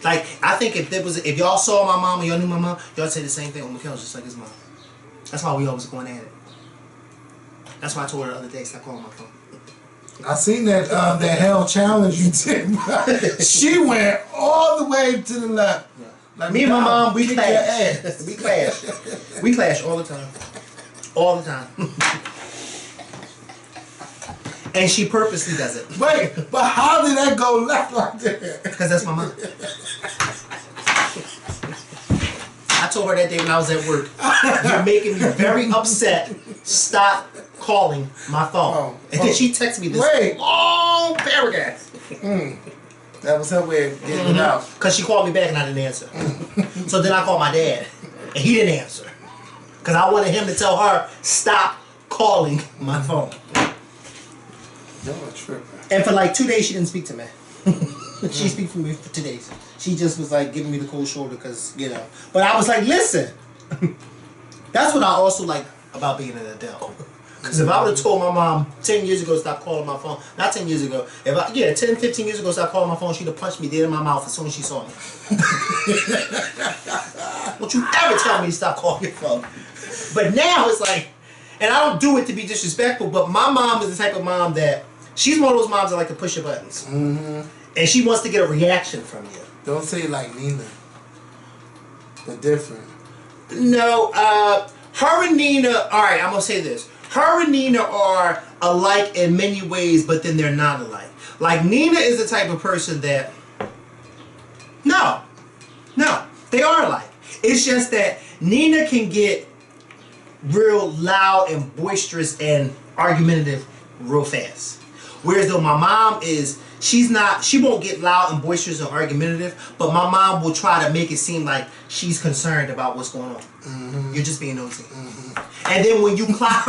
Like, I think if y'all saw my mom or y'all knew my mom, y'all say the same thing, oh, Mikkel's just like his mom. That's why we always going at it. That's why I told her the other day, stop calling my phone. I seen that that hell challenge you did. She went all the way to the left. Yeah. Like me and my mom, we clash. We clash. We clash all the time. All the time. And she purposely does it. Wait, but how did that go left like that? Because that's my mom. I told her that day when I was at work, you're making me very upset. Stop calling my phone. And then she texted me this long paragraph. That was her way of getting it out. Because she called me back and I didn't answer. So then I called my dad and he didn't answer. Because I wanted him to tell her, stop calling my phone. You're a tripper. And for like 2 days she didn't speak to me. She speak for me for 2 days. She just was like giving me the cold shoulder because, you know. But I was like, listen. That's what I also like about being an adult. Because if I would have told my mom 10 years ago to stop calling my phone, not 10 years ago, 10, 15 years ago stop calling my phone, she'd have punched me dead in my mouth as soon as she saw me. Don't you ever tell me to stop calling your phone. But now it's like, and I don't do it to be disrespectful, but my mom is the type of mom that, she's one of those moms that like to push your buttons. Mm-hmm. And she wants to get a reaction from you. Don't say it like Nina. They're different. No, her and Nina, alright, I'm going to say this. Her and Nina are alike in many ways, but then they're not alike. Like, Nina is the type of person that, no, they are alike. It's just that Nina can get real loud and boisterous and argumentative real fast. Whereas though my mom is, she won't get loud and boisterous or argumentative, but my mom will try to make it seem like she's concerned about what's going on. Mm-hmm. You're just being nosy. Mm-hmm. And then when you clock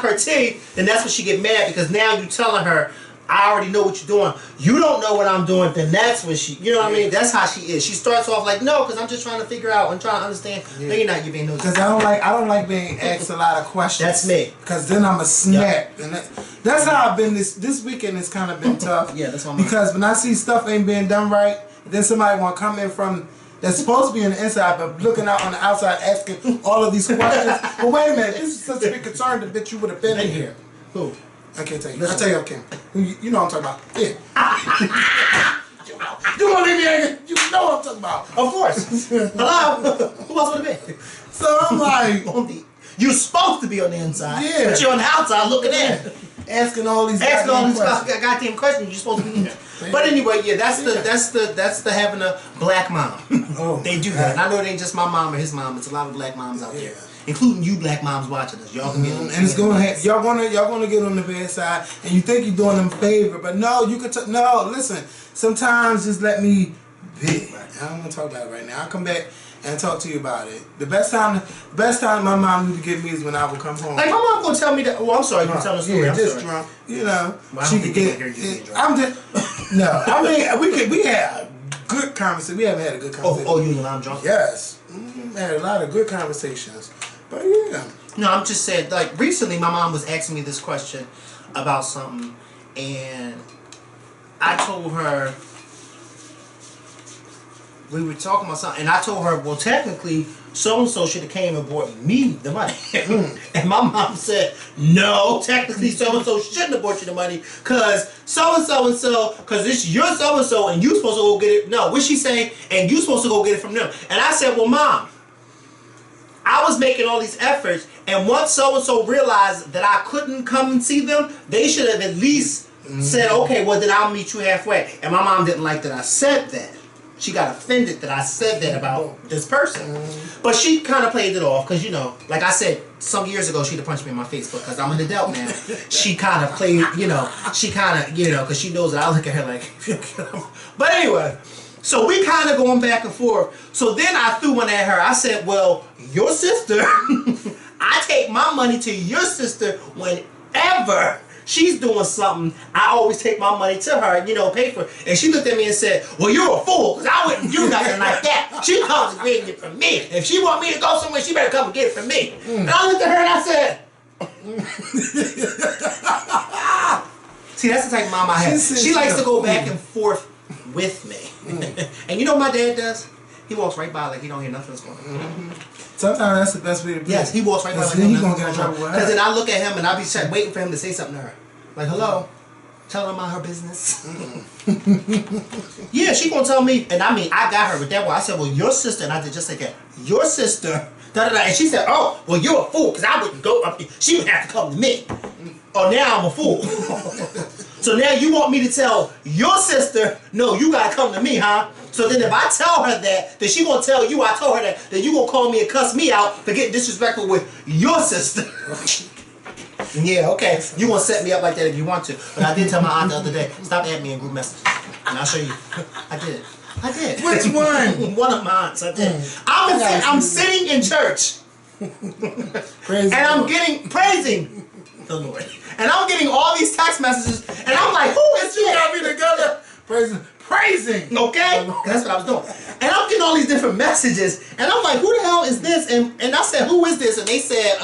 her, teeth, then that's when she get mad because now you telling her, I already know what you're doing. You don't know what I'm doing. Then that's when she, you know what I mean? That's how she is. She starts off like, no, because I'm just trying to figure out and trying to understand. Yeah. No, you're not. You're being nosy. Because I don't like being asked a lot of questions. That's me. Because then I'm a snap. Yep. And that's how I've been. This weekend has kind of been tough. Yeah, that's what because when I see stuff ain't being done right, then somebody want to come in from that's supposed to be on the inside, but looking out on the outside, asking all of these questions. But wait a minute, this is such a big concern. The bitch you would have been in here. Who? I can't tell you. I'll tell you, okay. You know what I'm talking about. Yeah. You won't leave me hanging. You know what I'm talking about. Of course. Hello? Who else would it be? So I'm like... You're supposed to be on the inside. Yeah. But you're on the outside looking in. Asking all these goddamn questions. You're supposed to be in there. But anyway, yeah, that's the having a black mom. Oh, they do that. And I know it ain't just my mom or his mom. It's a lot of black moms out there. Including you black moms watching us. Y'all can get on and it's y'all gonna get on the bad side and you think you're doing them a favor, but no, you could no, listen, sometimes just let me be. I don't wanna talk about it right now. I'll come back and talk to you about it. The best time my mom used to give me is when I would come home. Like my mom gonna tell me that I'm sorry, you can tell the story. Yeah, just drunk. You know. She could get I'm just no. I mean we had a good conversation. We haven't had a good conversation. Oh, you and I'm drunk? Yes. We had a lot of good conversations. But yeah. No, I'm just saying, like, recently my mom was asking me this question about something, and I told her, we were talking about something, and I told her, well, technically, so-and-so should have came and bought me the money. And my mom said, no, technically, so-and-so shouldn't have bought you the money, because so-and-so and so, because it's your so-and-so, and you supposed to go get it. No, what she say? And you supposed to go get it from them. And I said, well, Mom, I was making all these efforts, and once so-and-so realized that I couldn't come and see them, they should have at least said, okay, well, then I'll meet you halfway. And my mom didn't like that I said that. She got offended that I said that about this person. But she kind of played it off, because, you know, like I said, some years ago, she'd have punched me in my face, because I'm an adult now. She kind of played, you know, because she knows that I look at her like, but anyway. So we kind of going back and forth. So then I threw one at her. I said, well, your sister, I take my money to your sister whenever she's doing something. I always take my money to her, you know, pay for it. And she looked at me and said, well, you're a fool, because I wouldn't do nothing like that. She comes and getting it from me. If she want me to go somewhere, she better come and get it from me. And I looked at her and I said, see, that's the type of mom I have. She likes to go back and forth with me. And you know what my dad does? He walks right by like he don't hear nothing that's going on. Sometimes that's the best way to be. Yes, he walks right by like he's gonna get in trouble with her. Because then I look at him and I be waiting for him to say something to her. Like, hello, tell her about her business. Yeah, she gonna tell me, and I mean, I got her with that one. I said, well, your sister, and I did just like that. Your sister, da-da-da. And she said, oh, well, you're a fool, because I wouldn't go up here. She would have to come to me. Oh, now I'm a fool. So now you want me to tell your sister, no, you gotta come to me, huh? So then if I tell her that, then she gonna tell you I told her that, then you gonna call me and cuss me out for getting disrespectful with your sister. Yeah, okay. You gonna set me up like that if you want to. But I did tell my aunt the other day, stop adding me in group messages. And I'll show you. I did. Which one? One of my aunts, I did. I'm sitting in church. And I'm praising the Lord. And I'm getting all these text messages, and I'm like, who is this? You got me together. Praising. Okay? That's what I was doing. And I'm getting all these different messages. And I'm like, who the hell is this? And I said, who is this? And they said,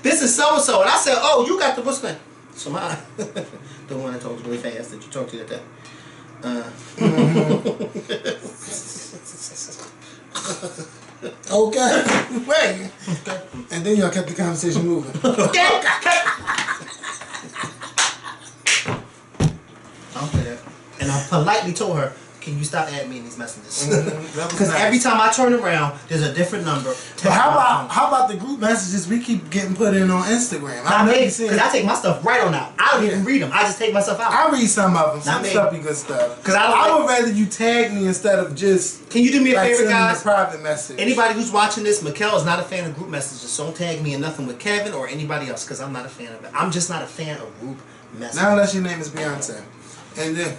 this is so-and-so. And I said, oh, you got the what's name? So my the one I talked really fast that you talked to that day. Okay. Wait. Okay. And then y'all kept the conversation moving. Okay. Okay. And I politely told her, can you stop adding me in these messages? Because every time I turn around, there's a different number. But how about the group messages we keep getting put in on Instagram? Because I take my stuff right on out. I don't even read them. I just take my stuff out. I read some of them. Some stuff be good stuff. Because I would rather you tag me instead of just. Can you do me a favor, guys? A private message. Anybody who's watching this, Mikkel is not a fan of group messages. So don't tag me in nothing with Kevin or anybody else because I'm not a fan of it. I'm just not a fan of group messages. Not unless your name is Beyonce. And then.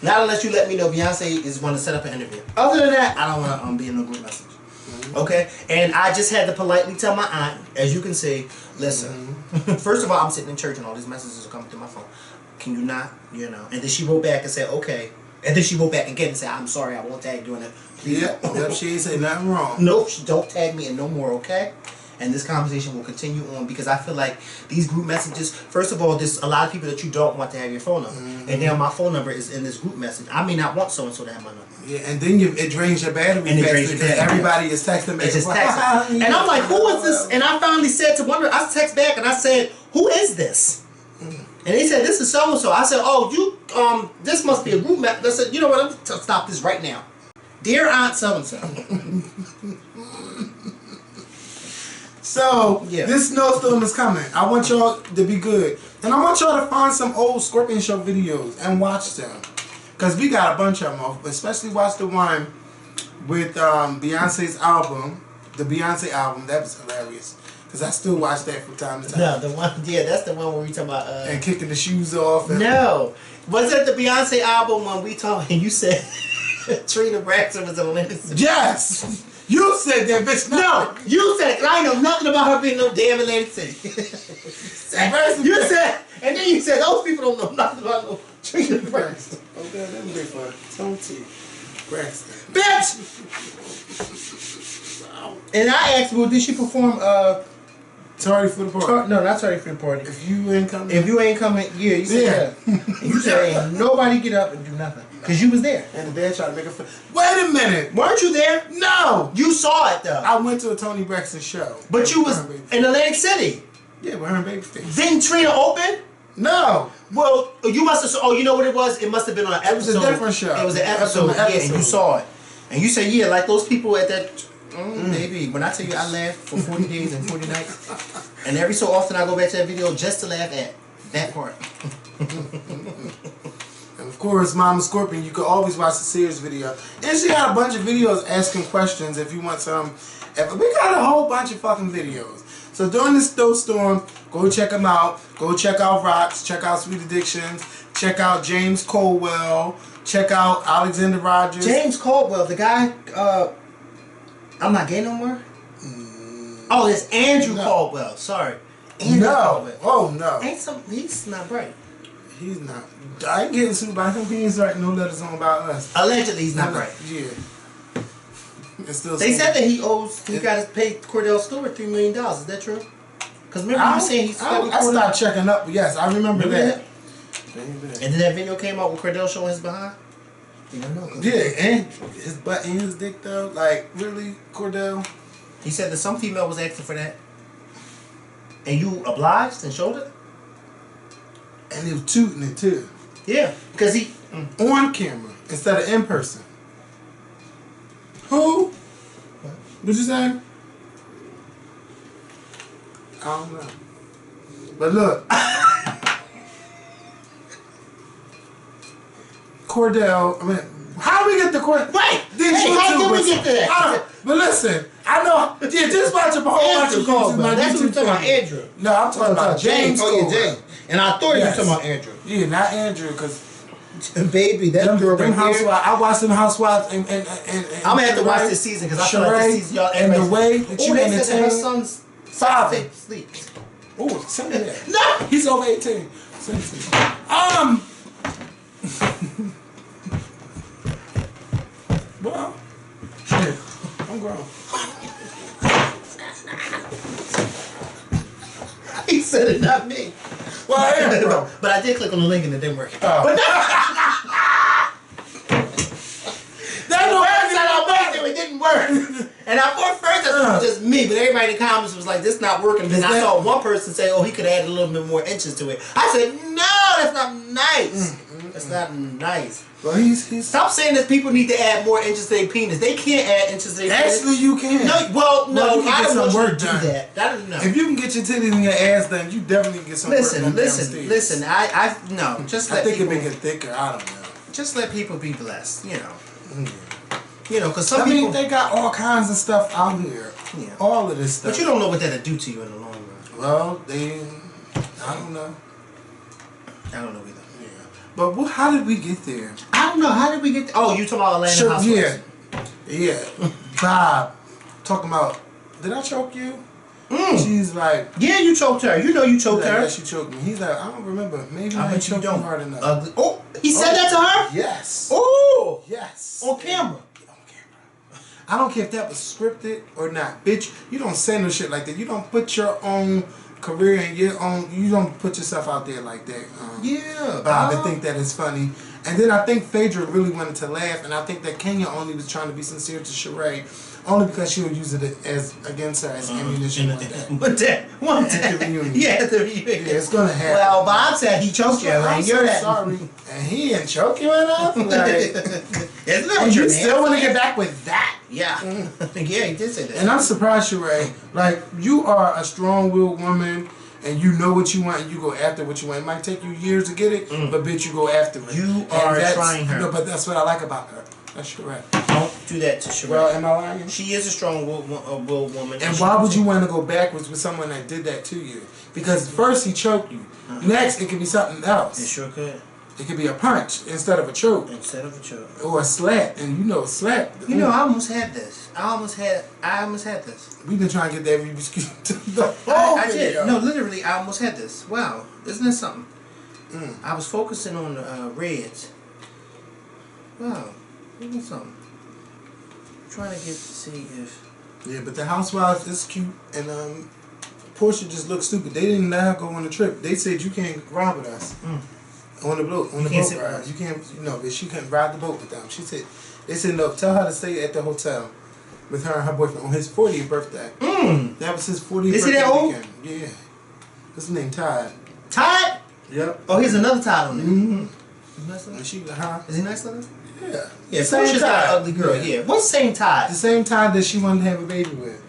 Not unless you let me know Beyonce is going to set up an interview. Other than that, I don't want to be in no group message. Okay? And I just had to politely tell my aunt, as you can see, listen, first of all, I'm sitting in church and all these messages are coming through my phone. Can you not, you know? And then she wrote back and said, okay. And then she wrote back again and said, I'm sorry, I won't tag you in it. Please. Yep, she ain't say nothing wrong. Nope, don't tag me in no more, okay? And this conversation will continue on because I feel like these group messages, first of all, there's a lot of people that you don't want to have your phone number. And now my phone number is in this group message. I may not want so-and-so to have my number. Yeah, and then it drains your battery because everybody is texting back. It's just texting. And I'm like, who is this? And I finally said to one, I text back and I said, who is this? And they said, this is so-and-so. I said, oh, this must be a group message. I said, you know what, I'm going to stop this right now. Dear Aunt so-and-so. So, this snowstorm is coming. I want y'all to be good. And I want y'all to find some old Scorpion Show videos and watch them. Because we got a bunch of them, especially watch the one with Beyonce's album, the Beyonce album. That was hilarious. Because I still watch that from time to time. No, the one, that's the one where we talk about... and kicking the shoes off. And no. Was that the Beyonce album when we talked and you said Trina Braxton was a Lindsay? Yes! You said that, bitch. No, you said it. I ain't know nothing about her being no damn Atlantic City. You said, and then you said those people don't know nothing about no Trina Braxton. Okay, that was fun. Tony Braxton. Bitch! And I asked, well, did she perform Tardy for the party? No, not Tardy for the party. If you ain't coming. Yeah, you said that. You said ain't nobody get up and do nothing. Because you was there. And the dad tried to make a Wait a minute. Weren't you there? No. You saw it, though. I went to a Tony Braxton show. But you was in Atlantic City. Yeah, with her and Babyface. Didn't Trina open? No. Well, you must have... Oh, you know what it was? It must have been on an episode. It was a different show. It was an episode. Yeah, and you saw it. And you said, yeah, like those people at that... Baby, when I tell you I laughed for 40 days and 40 nights, and every so often I go back to that video just to laugh at that part. And of course, Mama Scorpion, you can always watch the Sears video. And she got a bunch of videos asking questions if you want some. We got a whole bunch of fucking videos. So during this snowstorm, go check them out. Go check out Rocks. Check out Sweet Addictions. Check out James Colwell. Check out Alexander Rogers. James Caldwell, the guy... I'm not gay no more? Oh, it's Andrew Caldwell. Sorry. Andrew Caldwell. Oh, no. He's not bright. He's not. I ain't getting sued by him. He ain't writing no letters on about us. Allegedly, he's not bright. Yeah. It's still they said that he got to pay Cordell Stewart $3 million. Is that true? Because remember you were saying he's... I stopped checking up. Yes, I remember that. And then that video came out with Cordell showing his behind? Yeah, and his butt and his dick though. Like, really, Cordell? He said that some female was asking for that. And you obliged and showed it? And he was tooting it too. Yeah, because he... On camera instead of in person. Who? What you say? I don't know. But look. Cordell, I mean, how do we get the Cordell? Wait! How did we get to that? But listen, I know, yeah, just watch a whole bunch of YouTube. That's what we're talking about, Andrew. No, I'm talking about James. Oh, yeah, James. And I thought you were talking about Andrew. Yeah, not Andrew, because... Baby, that girl right there. I watched them Housewives and I'm going to have to watch this season, because I feel like this season, y'all... And the way that you entertain... her son's father sleeps. Oh, send me that. No! He's over 18. said it, not me. Well, I am, bro. But I did click on the link and it didn't work. Oh. But no, That's the no website I went to, it didn't work. And I thought first that it was just me, but everybody in the comments was like, "This not working." Then I saw one person say, "Oh, he could add a little bit more inches to it." I said, "No, that's not nice. That's not nice." Well, he's Stop saying that people need to add more inches to their penis. They can't add inches to their penis. actually you can. No, no, you can I get don't some want you work to do done. that. That is no. If you can get your titties and your ass done, you definitely can get some work done downstairs. Listen. I no. Just I let think it people, make it thicker. I don't know. just let people be blessed. You know. Mm. You know, because some I mean, people. they got all kinds of stuff out here. Yeah. All of this stuff. But you don't know what that'll do to you in the long run. Well, I don't know. I don't know either. Yeah. But how did we get there? I don't know. How did we get? Oh, you talking about Atlanta House? Yeah. Yeah. Bob talking about. Did I choke you? She's like. Yeah, you choked her. You know you choked her. Yeah, she choked me. He's like, I don't remember. Maybe I bet you choked don't. him hard enough. Ugly. Oh, he said that to her? Yes. Oh. Yes. On camera. I don't care if that was scripted or not. Bitch, you don't say no shit like that. You don't put your own career and your own. You don't put yourself out there like that. Yeah. Bob, I think that is funny. And then I think Phaedra really wanted to laugh, and I think that Kenya only was trying to be sincere to Sheree, only because she would use it as against her as ammunition one day. One day. At the reunion. Yeah, at the reunion. Yeah, it's gonna happen. Well, Bob said he choked you. I'm And so you're that. sorry. And he didn't choke you enough? Like, Isn't that and what you your still man want to said? get back with that? Yeah. Yeah, he did say that. And I'm surprised, Sheree. Like, you are a strong-willed woman, and you know what you want, and you go after what you want. It might take you years to get it, but bitch, you go after it. You And are that's- trying her. No, but that's what I like about her. That's correct. Don't do that to Sheree. Well, am I lying? She is a strong willed woman. And why would you want to go backwards with someone that did that to you? Because first he choked you. Next, it could be something It else. sure could. It could be a punch instead of a choke. Instead of a choke. Or a slap. And you know a slap. You know, I almost had this. I almost had this. We've been trying to get that review to the I did. No, literally, I almost had this. Wow. Isn't this something? I was focusing on the reds. Wow. Isn't this something? Trying to get to see if... Yeah, but the housewives is cute, and Portia just looks stupid. They didn't let her go on the trip. They said you can't ride with us on the boat. On the boat ride, you can't. You know, she couldn't ride the boat with them. She said, they said no. Tell her to stay at the hotel with her and her boyfriend on his 40th birthday. That was his 40th Is he birthday that old? weekend. Yeah, what's his name? Todd. Todd? Yep. Oh, here's another Todd on there. Nice And looking? she, huh? Is he nice looking? Yeah. Yeah, Same Portia's got an Todd. ugly girl. Yeah. What's the same Todd? The same time that she wanted to have a baby with.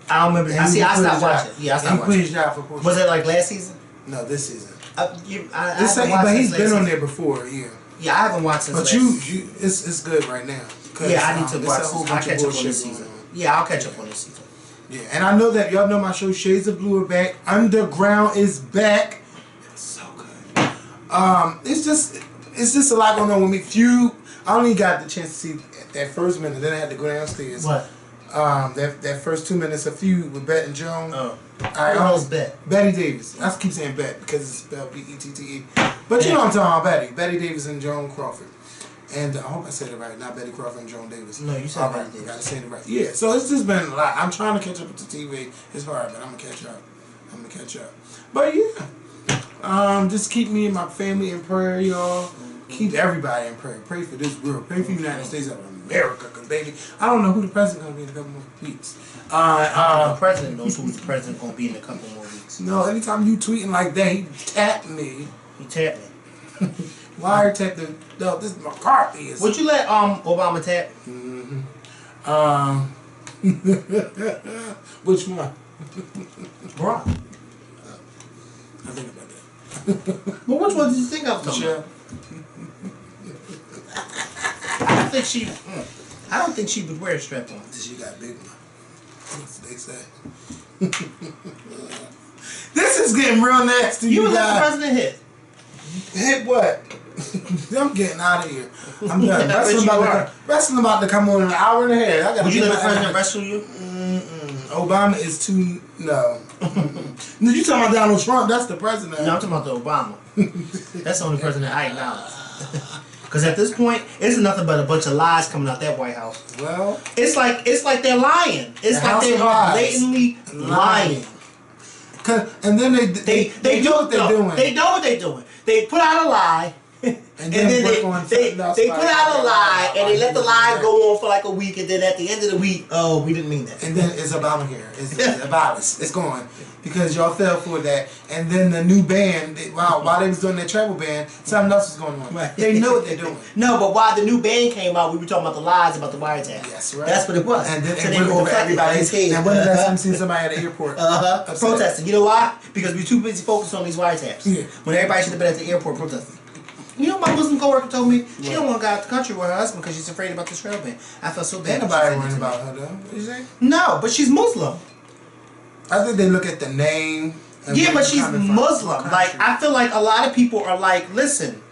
I don't remember. And I see. he I quit stopped his watching. job. Yeah, I And stopped he quit watching. his job for Portia. Was it like last season? No, this season. I This haven't ain't, watched but he's since been last on season. there before, yeah. Yeah, I haven't watched since But last you, season. it's good right now. Yeah, I need to it's watch. a whole I'll bunch of catch up on bullshit this going season. on. Yeah, I'll catch up on this season. Yeah, and I know that y'all know my show Shades of Blue are back. Underground is back. It's so good. It's just a lot going on with me. Few. I only got the chance to see that first minute. Then I had to go downstairs. What? That first 2 minutes of Feud with Bet and Joan. Oh. I Who knows Bet? Betty Davis. I keep saying Bet because it's spelled B-E-T-T-E. But you know what I'm talking about, Betty. Betty Davis and Joan Crawford. And I hope I said it right, not Betty Crawford and Joan Davis. No, you said All Betty right, Davis. gotta say it right. Yeah, so it's just been a lot. I'm trying to catch up with the TV. It's hard, but I'm gonna catch up. But yeah, just keep me and my family in prayer, y'all. Keep everybody in prayer. Pray for this world. Pray for the United States of America, cause baby, I don't know who the president gonna be in a couple more weeks. The president knows who's the president gonna be in a couple more weeks. No, anytime you tweeting like that, he tapped me. He tapped me. Wire tapped the. No, this is McCarthy. Would you let Obama tap? Which one? Barack. I think about that. Well, which one did you think I was talking Michelle. about? I don't think she would wear a strap on. She got big one. That's what they say. This is getting real nasty. You would let the guys. president hit. Hit what? I'm getting out of here. I'm done. I bet you are. Wrestling about to come on in an hour and a half. I gotta Would you get let the my president ass- wrestle you? Obama is too no. No, you talking about Donald Trump? That's the president. No, I'm talking about the Obama. That's the only president I acknowledge. Because at this point, it's nothing but a bunch of lies coming out that White House. Well, It's like they're lying. It's The like House they of are Lies. blatantly lying. And then they know what they're doing. They know what they're doing. They put out a lie. And then they put out a lie, and they let the lie go on for like a week, and then at the end of the week, oh, we didn't mean that. And then it's Obamacare. It's abolished. It's gone because y'all fell for that. And then the new ban, while they was doing their travel ban, something else was going on. Right. They know what they're doing. No, but while the new ban came out, we were talking about the lies about the wiretap. Yes, right. That's what it was. And then it went over everybody's head. And when did I see somebody at the airport protesting? You know why? Because we're too busy focused on these wiretaps. Yeah. When everybody should have been at the airport protesting. You know, my Muslim coworker told me she don't want to go out the country with her husband because she's afraid about the trail ban. I felt so bad. Ain't nobody worrying about her though. What you say? No, but she's Muslim. I think they look at the name. Yeah, but she's Muslim. Like, I feel like a lot of people are like, listen,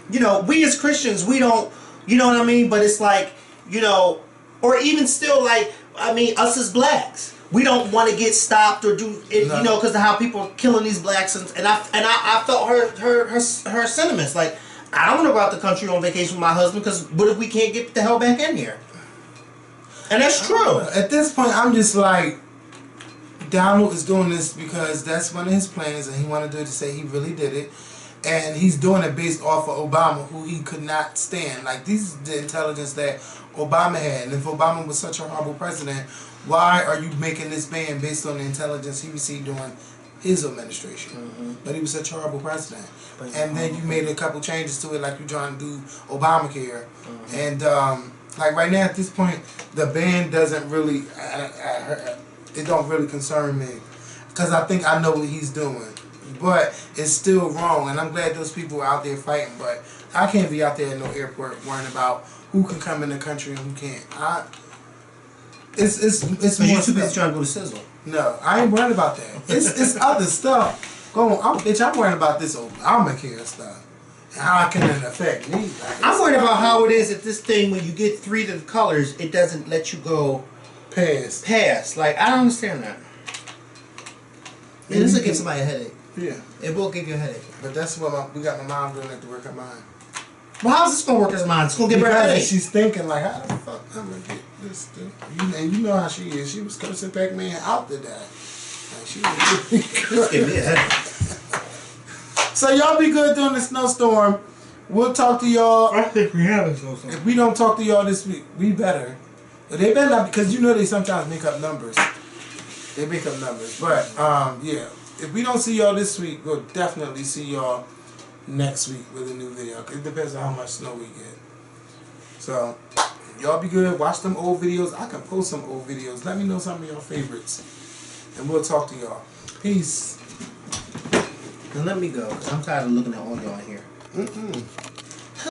you know, we as Christians, we don't, you know what I mean? But it's like, you know, or even still like, I mean, us as blacks. We don't want to get stopped or do it, you know, because of how people are killing these blacks, and I felt her sentiments. Like, I don't want to go out the country on vacation with my husband because what if we can't get the hell back in here? And that's true. At this point, I'm just like, Donald is doing this because that's one of his plans, and he wanted to say he really did it, and he's doing it based off of Obama, who he could not stand. Like, this is the intelligence that Obama had, and if Obama was such a horrible president, why are you making this ban based on the intelligence he received during his administration? Mm-hmm. But he was such a horrible president. And then you made a couple changes to it, like you're trying to do Obamacare. Mm-hmm. And like right now at this point, the ban doesn't really, it don't really concern me. Because I think I know what he's doing. But it's still wrong. And I'm glad those people are out there fighting. But I can't be out there in no airport worrying about who can come in the country and who can't. It's more you too busy trying to go to Sizzle. No, I ain't worried about that. It's other stuff. Go on, I'm worried about this Obamacare stuff. And how can it affect me? Like, I'm worried about how it is at this thing when you get 3 of the colors, it doesn't let you go past. Like, I don't understand that. This will give somebody a headache. Yeah. It will give you a headache. But that's what we got my mom doing at the work of mine. Well, how's this gonna work as mine? It's gonna give her a headache. She's thinking like, how the fuck I'm gonna get this stuff? And you know how she is. She was cursing Pac-Man out to die. Like, she was really give me a headache. So y'all be good during the snowstorm. We'll talk to y'all. I think we have a snowstorm. If we don't talk to y'all this week, we better. But they better not, because you know they sometimes make up numbers. They make up numbers. But yeah, if we don't see y'all this week, we'll definitely see y'all next week with a new video. It depends on how much snow we get. So y'all be good. Watch them old videos. I can post some old videos. Let me know some of your favorites, and we'll talk to y'all. Peace. And let me go, because I'm tired of looking at all y'all here. Mm-mm.